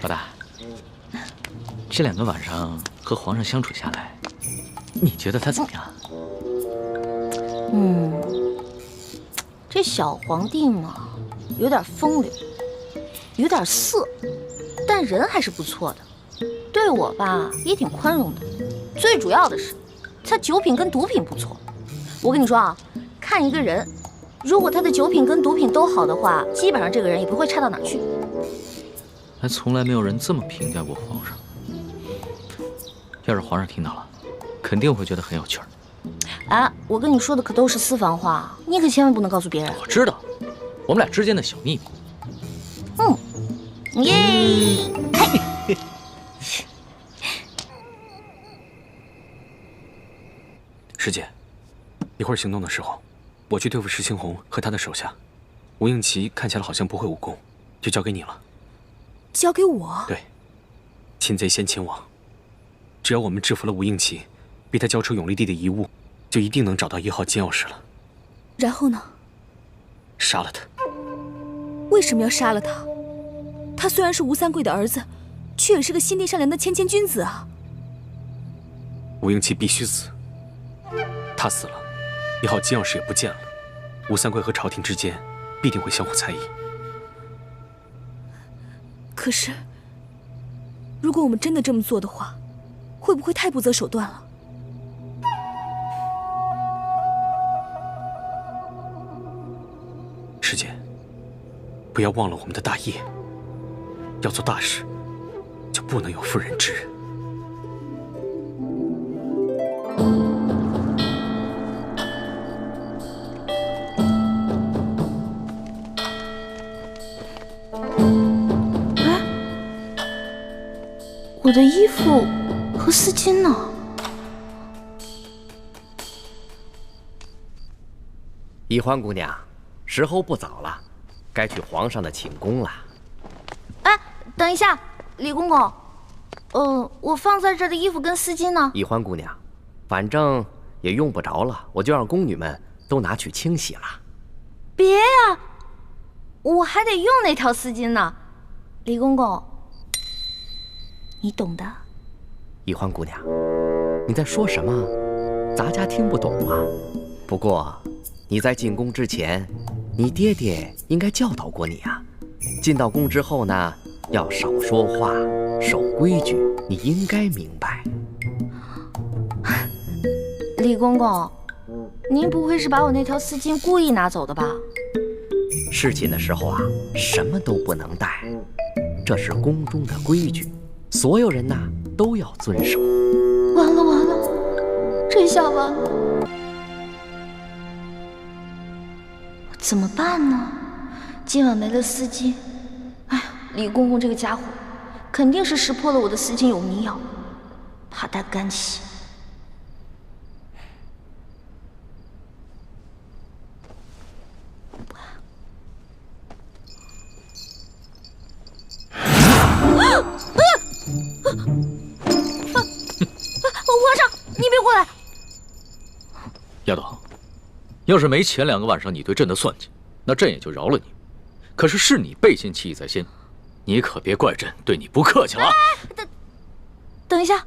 老大，这2个晚上和皇上相处下来，你觉得他怎么样？这小皇帝嘛，有点风流，有点色，但人还是不错的，对我吧也挺宽容的。最主要的是，他酒品跟毒品不错。我跟你说啊，看一个人，如果他的酒品跟毒品都好的话，基本上这个人也不会差到哪去。还从来没有人这么评价过皇上。要是皇上听到了，肯定会觉得很有趣儿。啊，我跟你说的可都是私房话，你可千万不能告诉别人。我知道，我们俩之间的小秘密。耶！师姐，一会儿行动的时候，我去对付石青红和他的手下。吴应奇看起来好像不会武功，就交给你了。交给我？对，擒贼先擒王。只要我们制服了吴应奇，逼他交出永历帝的遗物，就一定能找到1号金钥匙了。然后呢？杀了他。为什么要杀了他？他虽然是吴三桂的儿子，却也是个心地善良的谦谦君子啊。吴应奇必须死。他死了，1号金钥匙也不见了，吴三桂和朝廷之间必定会相互猜疑。可是，如果我们真的这么做的话，会不会太不择手段了？师姐，不要忘了我们的大业。要做大事，就不能有妇人之仁。我的衣服和丝巾呢？宜欢姑娘，时候不早了，该去皇上的寝宫了。哎，等一下，李公公，我放在这儿的衣服跟丝巾呢？宜欢姑娘，反正也用不着了，我就让宫女们都拿去清洗了。别呀，我还得用那条丝巾呢，李公公，你懂的。宜欢姑娘，你在说什么？咱家听不懂啊。不过你在进宫之前，你爹爹应该教导过你啊。进到宫之后呢，要少说话，守规矩，你应该明白。李公公，您不会是把我那条丝巾故意拿走的吧？侍寝的时候啊，什么都不能带，这是宫中的规矩，所有人呐都要遵守。完了完了，这下完了，怎么办呢？今晚没了丝巾，哎，李公公这个家伙，肯定是识破了我的丝巾有迷药，怕他干洗。皇上，你别过来！丫头，要是没前2个晚上你对朕的算计，那朕也就饶了你。可是是你背信弃义在先，你可别怪朕对你不客气了。等一下，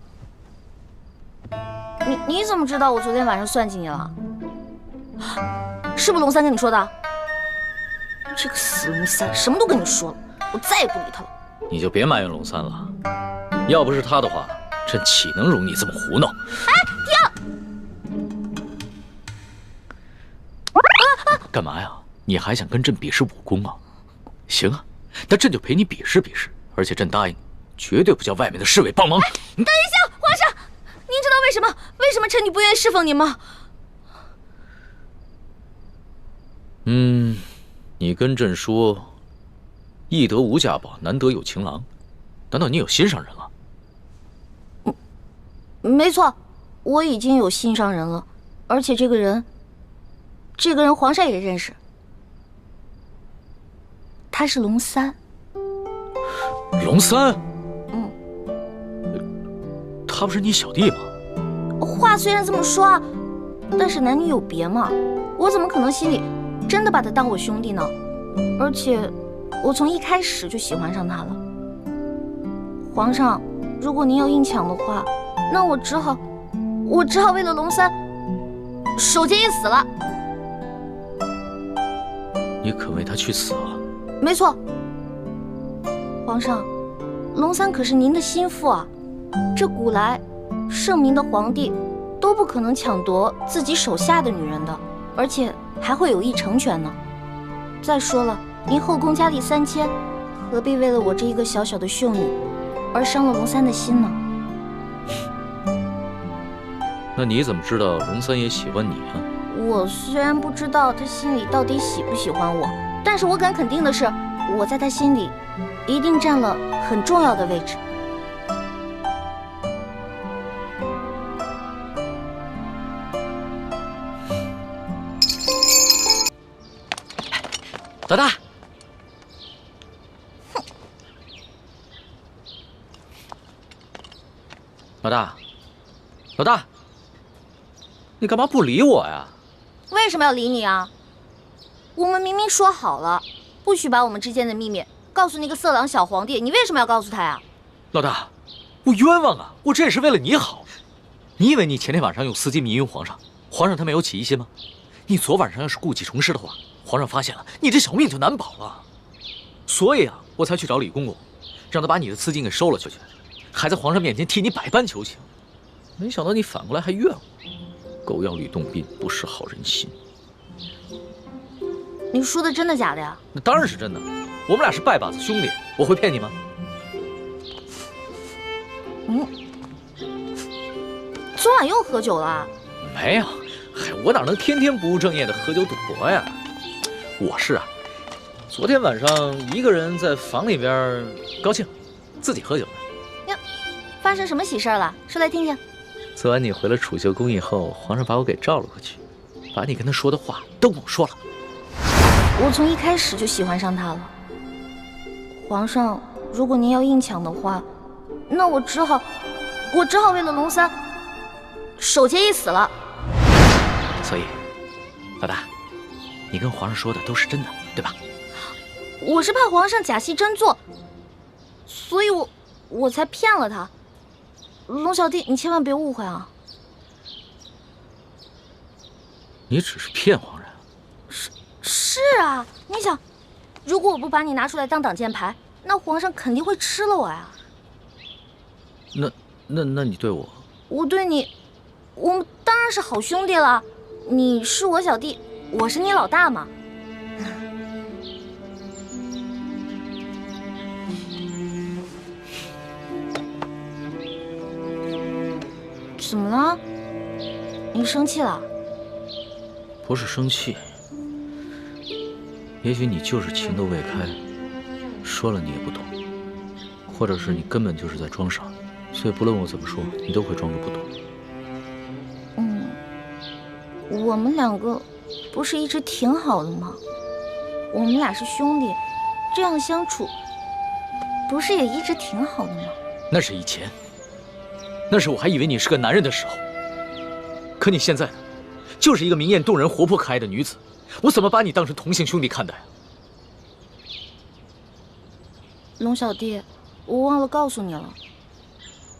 你怎么知道我昨天晚上算计你了？是不是龙三跟你说的？这个死龙三，什么都跟你说了，我再也不理他了。你就别埋怨龙三了，要不是他的话，朕岂能容你这么胡闹？哎，停！干嘛呀？你还想跟朕比试武功啊？行啊，那朕就陪你比试比试，而且朕答应，绝对不叫外面的侍卫帮忙。等一下，皇上，您知道为什么臣女不愿意侍奉您吗？你跟朕说，易得无价宝，难得有情郎，难道你有心上人了？没错，我已经有心上人了，而且这个人皇上也认识，他是龙三。龙三？他不是你小弟吗？话虽然这么说，但是男女有别嘛，我怎么可能心里真的把他当我兄弟呢？而且我从一开始就喜欢上他了。皇上，如果您要硬抢的话，那我只好为了龙三守节一死了。你肯为他去死啊？没错，皇上，龙三可是您的心腹啊，这古来圣明的皇帝都不可能抢夺自己手下的女人的，而且还会有意成全呢。再说了，您后宫佳丽3000，何必为了我这一个小小的秀女而伤了龙三的心呢？那你怎么知道龙三也喜欢你啊？我虽然不知道他心里到底喜不喜欢我，但是我敢肯定的是，我在他心里一定占了很重要的位置。老大，老大，老大，你干嘛不理我呀？为什么要理你啊？我们明明说好了，不许把我们之间的秘密告诉那个色狼小皇帝，你为什么要告诉他呀？老大，我冤枉啊！我这也是为了你好。你以为你前天晚上用丝巾迷晕皇上，皇上他没有起疑心吗？你昨晚上要是故技重施的话，皇上发现了，你这小命就难保了。所以啊，我才去找李公公，让他把你的丝巾给收了去，还在皇上面前替你百般求情。没想到你反过来还怨我，狗咬吕洞宾，不识好人心。你说的真的假的呀？那当然是真的，我们俩是拜把子兄弟，我会骗你吗？昨晚又喝酒了？没有，嗨，我哪能天天不务正业的喝酒赌博呀？我是啊，昨天晚上一个人在房里边高兴，自己喝酒呢。呀，发生什么喜事了？说来听听。昨晚你回了储秀宫以后，皇上把我给召了过去，把你跟他说的话都跟我说了。我从一开始就喜欢上他了。皇上，如果您要硬抢的话，那我只好为了龙三守节一死了。所以，老大，你跟皇上说的都是真的，对吧？我是怕皇上假戏真做，所以我才骗了他。龙小弟，你千万别误会啊！你只是骗皇上？是啊，你想，如果我不把你拿出来当挡箭牌，那皇上肯定会吃了我呀。那你对我？我对你，我们当然是好兄弟了。你是我小弟，我是你老大嘛。怎么了？你生气了？不是生气，也许你就是情窦未开，说了你也不懂，或者是你根本就是在装傻，所以不论我怎么说，你都会装着不懂。我们两个不是一直挺好的吗？我们俩是兄弟，这样相处不是也一直挺好的吗？那是以前，那是我还以为你是个男人的时候。可你现在呢，就是一个明艳动人、活泼可爱的女子，我怎么把你当成同性兄弟看待啊？龙小弟，我忘了告诉你了，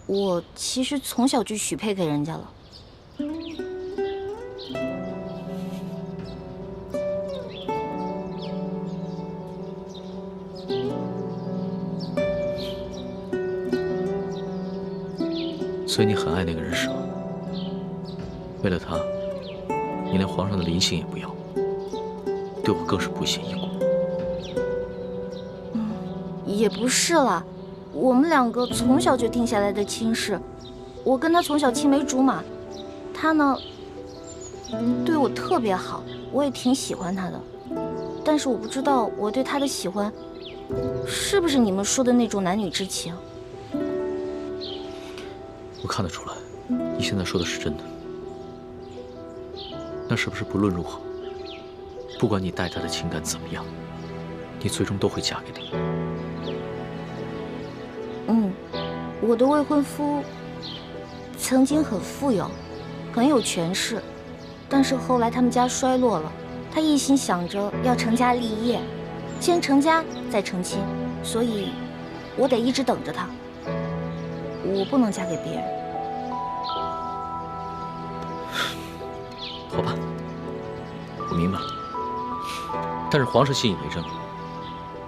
我其实从小就许配给人家了。所以你很爱那个人是吗？为了他，你连皇上的临幸也不要，对我更是不屑一顾。也不是啦，我们两个从小就定下来的亲事，我跟他从小青梅竹马，他呢对我特别好，我也挺喜欢他的，但是我不知道我对他的喜欢是不是你们说的那种男女之情。我看得出来，你现在说的是真的。那是不是不论如何，不管你待他的情感怎么样，你最终都会嫁给他？我的未婚夫曾经很富有，很有权势，但是后来他们家衰落了，他一心想着要成家立业，先成家再成亲，所以我得一直等着他，我不能嫁给别人。好吧，我明白了。但是皇上信以为真了，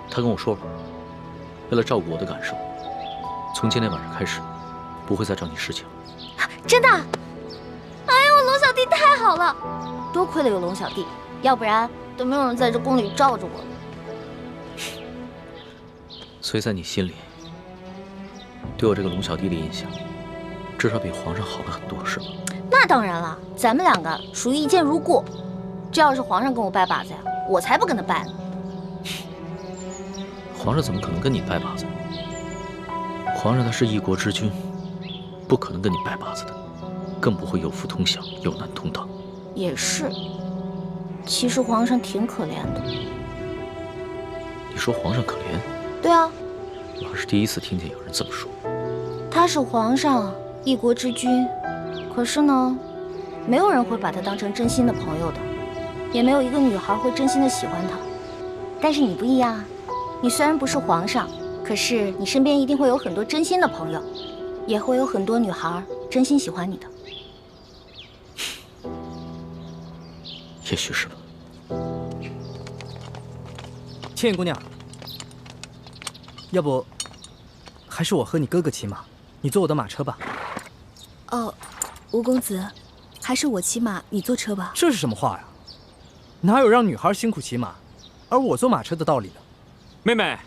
他跟我说了，为了照顾我的感受，从今天晚上开始，不会再找你侍寝了。真的？哎呦，龙小弟太好了，多亏了有龙小弟，要不然都没有人在这宫里罩着我了。所以在你心里，对我这个龙小弟的印象，至少比皇上好了很多，是吗？那当然了，咱们两个属于一见如故。这要是皇上跟我拜把子呀，我才不跟他拜呢。皇上怎么可能跟你拜把子？皇上他是一国之君，不可能跟你拜把子的，更不会有福同享，有难同当。也是，其实皇上挺可怜的。你说皇上可怜？对啊，我还是第一次听见有人这么说。他是皇上，一国之君，可是呢，没有人会把他当成真心的朋友的，也没有一个女孩会真心的喜欢他。但是你不一样啊，你虽然不是皇上，可是你身边一定会有很多真心的朋友，也会有很多女孩真心喜欢你的。也许是吧。倩姑娘，要不还是我和你哥哥骑马，你坐我的马车吧。哦，吴公子，还是我骑马，你坐车吧。这是什么话呀？哪有让女孩辛苦骑马，而我坐马车的道理呢？妹妹，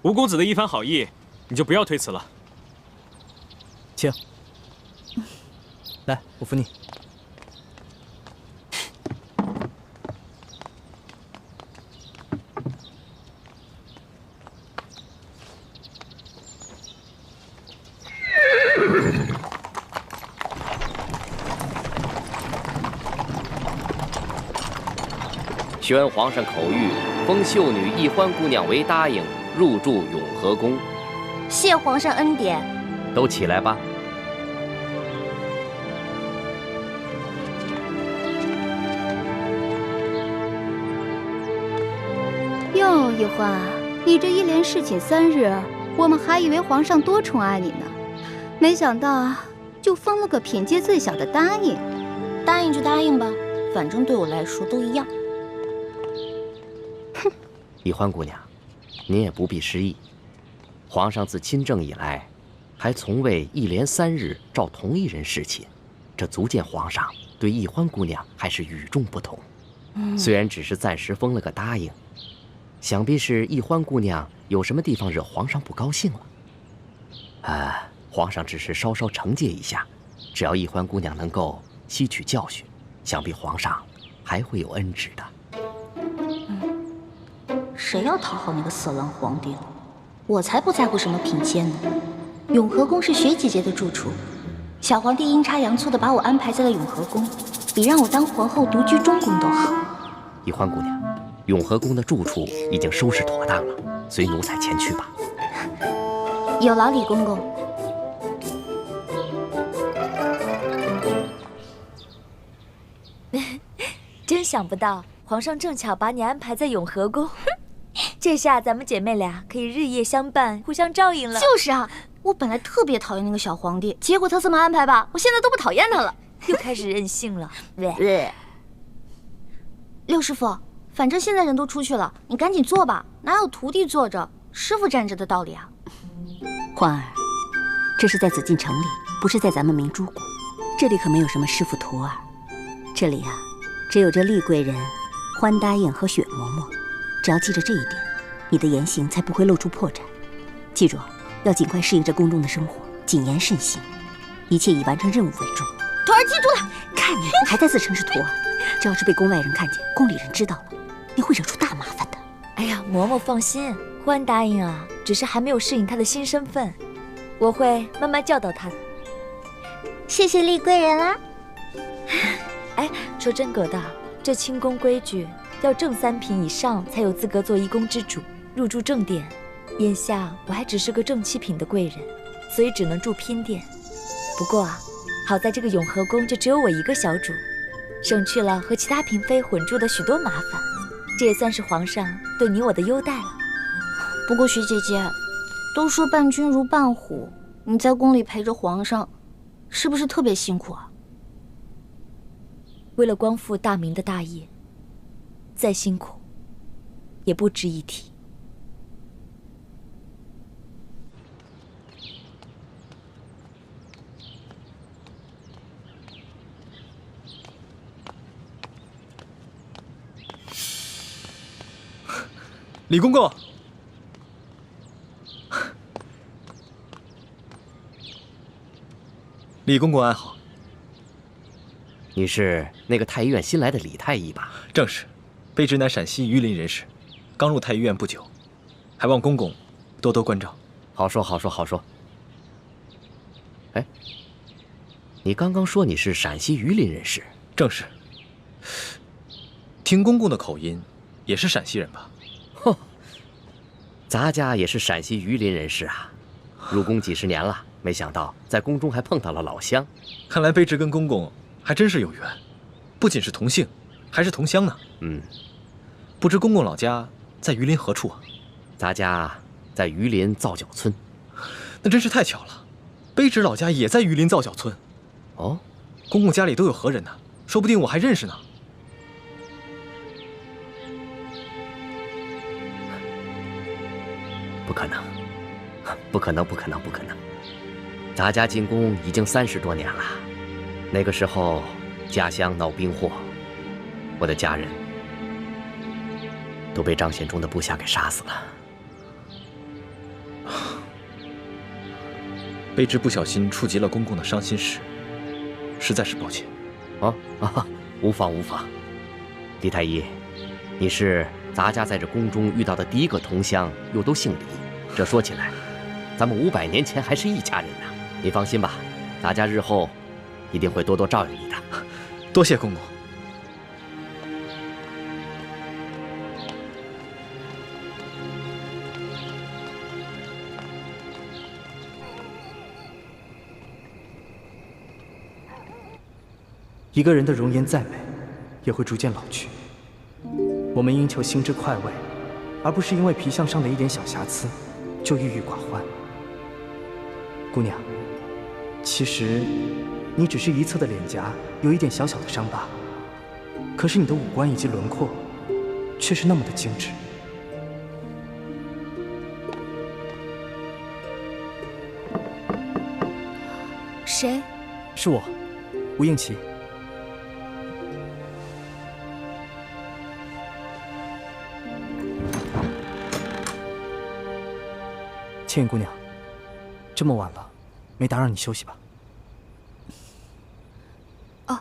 吴公子的一番好意，你就不要推辞了。请，来，我扶你。宣皇上口谕，封秀女易欢姑娘为答应，入住永和宫。谢皇上恩典。都起来吧。哟，易欢，你这一连侍寝3日，我们还以为皇上多宠爱你呢，没想到就封了个品阶最小的答应。答应就答应吧，反正对我来说都一样。易欢姑娘，您也不必失意。皇上自亲政以来，还从未一连3日召同一人侍寝，这足见皇上对易欢姑娘还是与众不同。虽然只是暂时封了个答应，想必是易欢姑娘有什么地方惹皇上不高兴了。皇上只是稍稍惩戒一下，只要易欢姑娘能够吸取教训，想必皇上还会有恩旨的。谁要讨好那个色狼皇帝了？我才不在乎什么品阶呢。永和宫是雪姐姐的住处，小皇帝阴差阳错的把我安排在了永和宫，比让我当皇后独居中宫都好。易欢姑娘，永和宫的住处已经收拾妥当了，随奴才前去吧。有劳李公公。真想不到，皇上正巧把你安排在永和宫。这下咱们姐妹俩可以日夜相伴，互相照应了。就是啊，我本来特别讨厌那个小皇帝，结果他这么安排吧，我现在都不讨厌他了。又开始任性了。六师傅，反正现在人都出去了，你赶紧做吧，哪有徒弟坐着，师傅站着的道理啊？欢儿，这是在紫禁城里，不是在咱们明珠谷，这里可没有什么师傅徒儿，这里啊，只有这丽贵人、欢答应和雪嬷嬷。只要记着这一点，你的言行才不会露出破绽。记住，要尽快适应这宫中的生活，谨言慎行，一切以完成任务为重。徒儿记住了。看你还在自称是徒儿，这要是被宫外人看见，宫里人知道了，你会惹出大麻烦的。哎呀，嬷嬷放心，欢答应啊，只是还没有适应她的新身份，我会慢慢教导她的。谢谢丽贵人啦。哎，说真格的，这清宫规矩要正3品以上才有资格做一宫之主，入住正殿。眼下我还只是个正7品的贵人，所以只能住嫔殿。不过啊，好在这个永和宫就只有我一个小主，省去了和其他嫔妃混住的许多麻烦，这也算是皇上对你我的优待了。不过徐姐姐，都说伴君如伴虎，你在宫里陪着皇上，是不是特别辛苦啊？为了光复大明的大业，再辛苦也不值一提。李公公，李公公安好。你是那个太医院新来的李太医吧？正是，卑职乃陕西榆林人士，刚入太医院不久，还望公公多多关照。好说，好说，好说。哎，你刚刚说你是陕西榆林人士？正是。听公公的口音，也是陕西人吧？哼，咱家也是陕西榆林人士啊，入宫几十年了，没想到在宫中还碰到了老乡。看来卑职跟公公还真是有缘，不仅是同姓，还是同乡呢。不知公公老家在榆林何处啊？咱家在榆林皂角村。那真是太巧了，卑职老家也在榆林皂角村。哦，公公家里都有何人呢？说不定我还认识呢。不可能，不可能，不可能，不可能！咱家进宫已经30多年了，那个时候家乡闹兵祸，我的家人都被张献忠的部下给杀死了。卑职不小心触及了公公的伤心事，实在是抱歉。无妨无妨。李太医，你是咱家在这宫中遇到的第一个同乡，又都姓李，这说起来，咱们500年前还是一家人呢。你放心吧，咱家日后一定会多多照应你的。多谢公公。一个人的容颜再美，也会逐渐老去。我们应求心之快慰，而不是因为皮相上的一点小瑕疵就郁郁寡欢。姑娘，其实你只是一侧的脸颊有一点小小的伤疤，可是你的五官以及轮廓却是那么的精致。谁？是我，吴应奇。倩影姑娘，这么晚了，没打扰你休息吧？哦，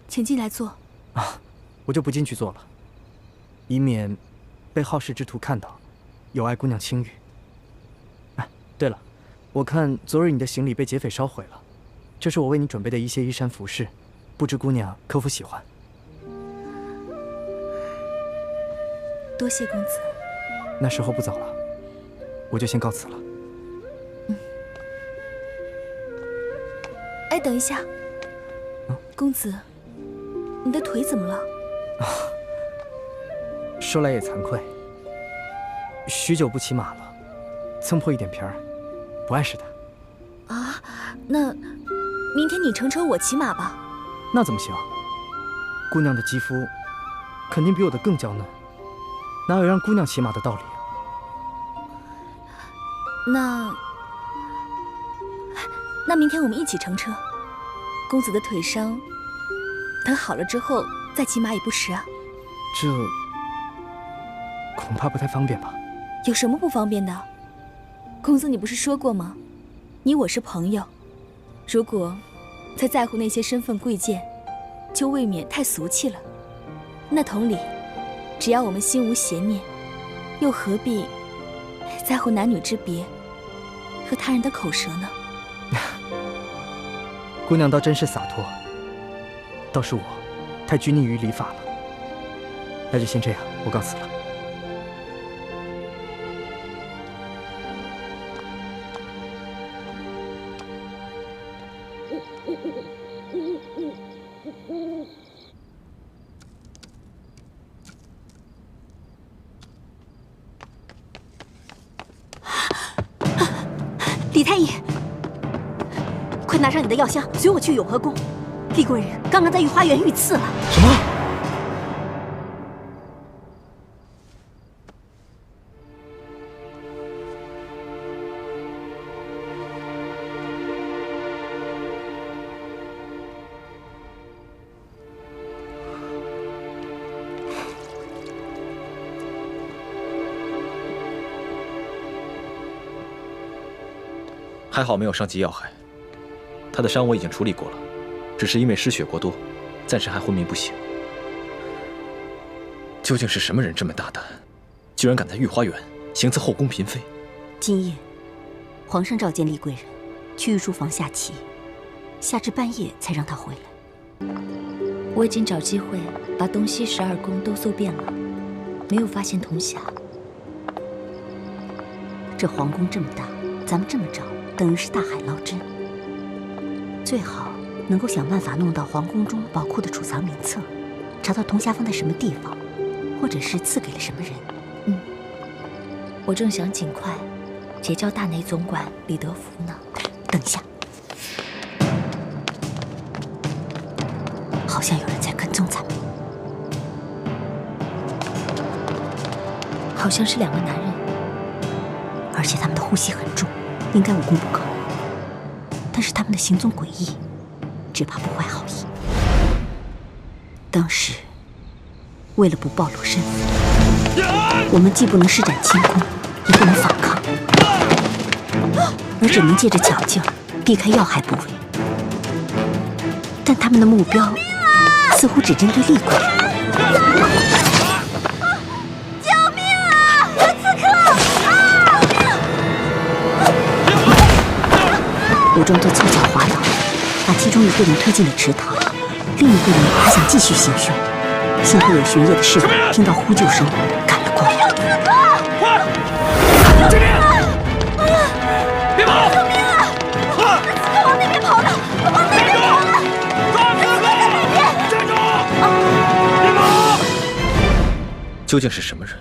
请进来坐。啊，我就不进去坐了，以免被好事之徒看到，有碍姑娘清誉。哎，对了，我看昨日你的行李被劫匪烧毁了，这是我为你准备的一些衣衫服饰，不知姑娘可否喜欢？多谢公子。那时候不早了，我就先告辞了。哎，等一下，公子，你的腿怎么了？说来也惭愧，许久不骑马了，蹭破一点皮儿，不碍事的。啊，那明天你乘车我骑马吧。那怎么行？姑娘的肌肤肯定比我的更娇嫩，哪有让姑娘骑马的道理啊？那明天我们一起乘车。公子的腿伤，等好了之后再骑马也不迟啊。这恐怕不太方便吧？有什么不方便的？公子，你不是说过吗？你我是朋友，如果再在乎那些身份贵贱，就未免太俗气了。那同理，只要我们心无邪念，又何必在乎男女之别和他人的口舌呢？姑娘倒真是洒脱，倒是我太拘泥于礼法了。那就先这样，我告辞了。李太医，快拿上你的药箱，随我去永和宫。厉贵人刚刚在御花园遇刺了。什么？还好没有伤及要害。他的伤我已经处理过了，只是因为失血过多，暂时还昏迷不醒。究竟是什么人这么大胆，居然敢在御花园行刺后宫嫔妃？今夜，皇上召见丽贵人，去御书房下棋，下至半夜才让他回来。我已经找机会把东西12宫都搜遍了，没有发现铜匣。这皇宫这么大，咱们这么找，等于是大海捞针。最好能够想办法弄到皇宫中宝库的储藏名册，查到铜匣放在什么地方，或者是赐给了什么人。我正想尽快结交大内总管李德福呢。等一下，好像有人在跟踪咱们。好像是2个男人，而且他们的呼吸很重，应该武功不高，但是他们的行踪诡异，只怕不怀好意。当时为了不暴露身份，我们既不能施展轻功，也不能反抗，而只能借着巧劲避开要害部位。但他们的目标似乎只针对厉鬼人。救命啊！有刺客！我装作凑巧滑倒，把其中一个人推进了池塘，另一个人还想继续行凶。幸亏有巡夜的侍卫听到呼救声赶了过来。有刺客！救命！别跑！救命啊！刺客往那边跑了，往那边跑了！抓刺客在那边！站住！别跑！究竟是什么人？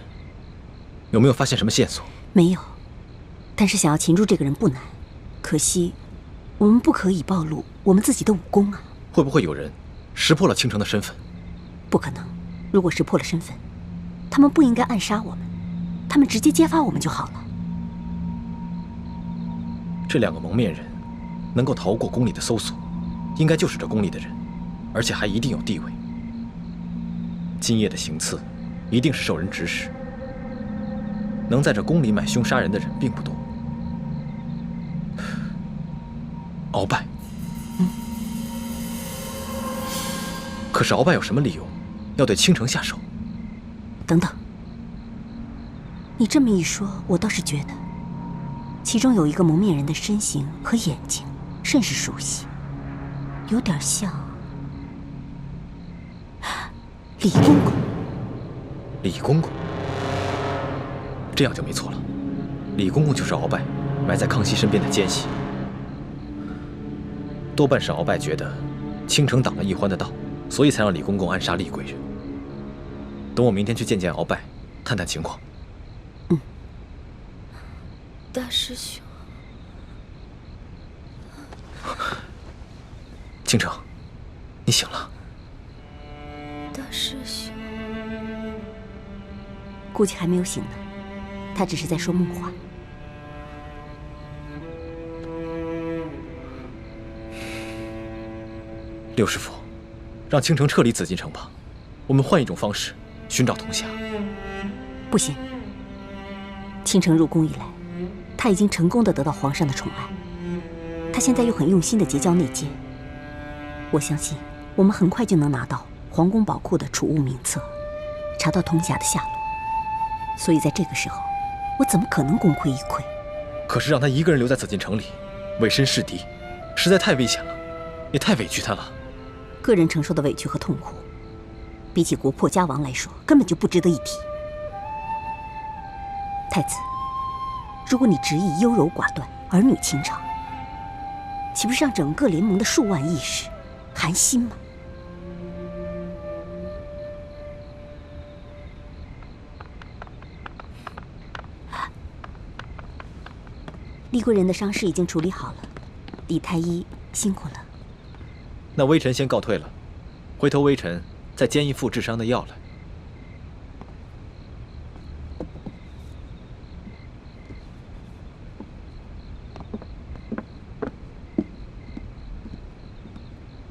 有没有发现什么线索？没有，但是想要擒住这个人不难，可惜我们不可以暴露我们自己的武功啊。会不会有人识破了倾城的身份？不可能，如果识破了身份，他们不应该暗杀我们，他们直接揭发我们就好了。这2个蒙面人能够逃过宫里的搜索，应该就是这宫里的人，而且还一定有地位。今夜的行刺一定是受人指使，能在这宫里买凶杀人的人并不多。鳌拜，可是鳌拜有什么理由要对倾城下手？等等，你这么一说，我倒是觉得其中有一个蒙面人的身形和眼睛甚是熟悉，有点像李公公。李公公，这样就没错了。李公公就是鳌拜埋在康熙身边的奸细，多半是鳌拜觉得倾城挡了易欢的道，所以才让李公公暗杀厉贵人。等我明天去见见鳌拜，探探情况。大师兄，倾城，你醒了。大师兄，估计还没有醒呢，他只是在说梦话。六师傅，让倾城撤离紫禁城吧，我们换一种方式寻找铜匣。不行，倾城入宫以来，他已经成功地得到皇上的宠爱，他现在又很用心地结交内奸，我相信我们很快就能拿到皇宫宝库的储物名册，查到铜匣的下落。所以在这个时候，我怎么可能功亏一篑？可是让他一个人留在紫禁城里，委身侍敌，实在太危险了，也太委屈他了。个人承受的委屈和痛苦，比起国破家亡来说，根本就不值得一提。太子，如果你执意优柔寡断、儿女情长，岂不是让整个联盟的数万义士寒心吗？厉贵人的伤势已经处理好了，李太医辛苦了。那微臣先告退了，回头微臣再煎一副治伤的药来。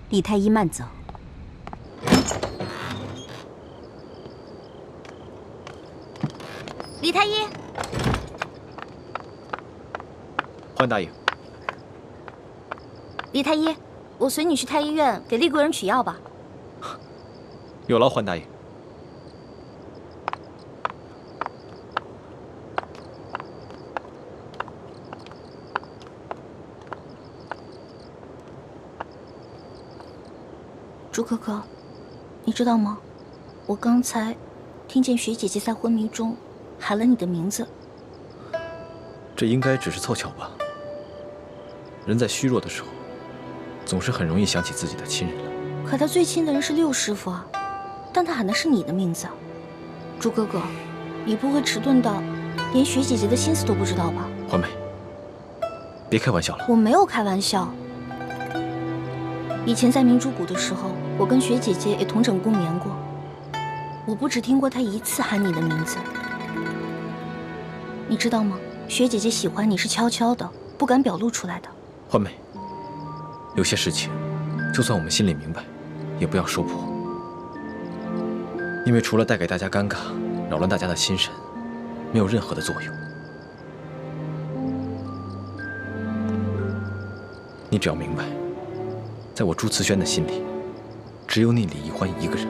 李太医慢走。李太医，欢大爷，李太医，我随你去太医院给厉贵人取药吧。有劳桓大爷。朱哥哥，你知道吗？我刚才听见雪姐姐在昏迷中喊了你的名字。这应该只是凑巧吧。人在虚弱的时候，总是很容易想起自己的亲人来。可他最亲的人是六师傅啊，但他喊的是你的名字。朱哥哥，你不会迟钝到连雪姐姐的心思都不知道吧？环妹，别开玩笑了。我没有开玩笑。以前在明珠谷的时候，我跟雪姐姐也同枕共眠过。我不只听过她一次喊你的名字。你知道吗？雪姐姐喜欢你是悄悄的，不敢表露出来的。环妹，有些事情，就算我们心里明白，也不要说破，因为除了带给大家尴尬，扰乱大家的心神，没有任何的作用。你只要明白，在我朱慈轩的心里，只有你李易欢一个人，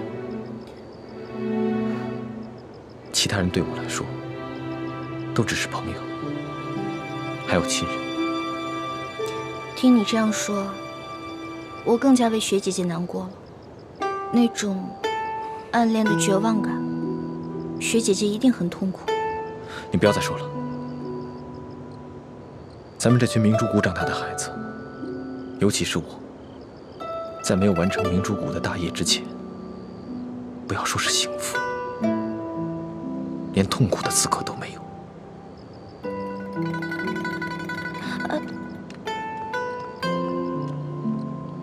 其他人对我来说，都只是朋友，还有亲人。听你这样说，我更加为雪姐姐难过了。那种暗恋的绝望感，雪姐姐一定很痛苦。你不要再说了。咱们这群明珠谷长大的孩子，尤其是我，在没有完成明珠谷的大业之前，不要说是幸福，连痛苦的资格都没有。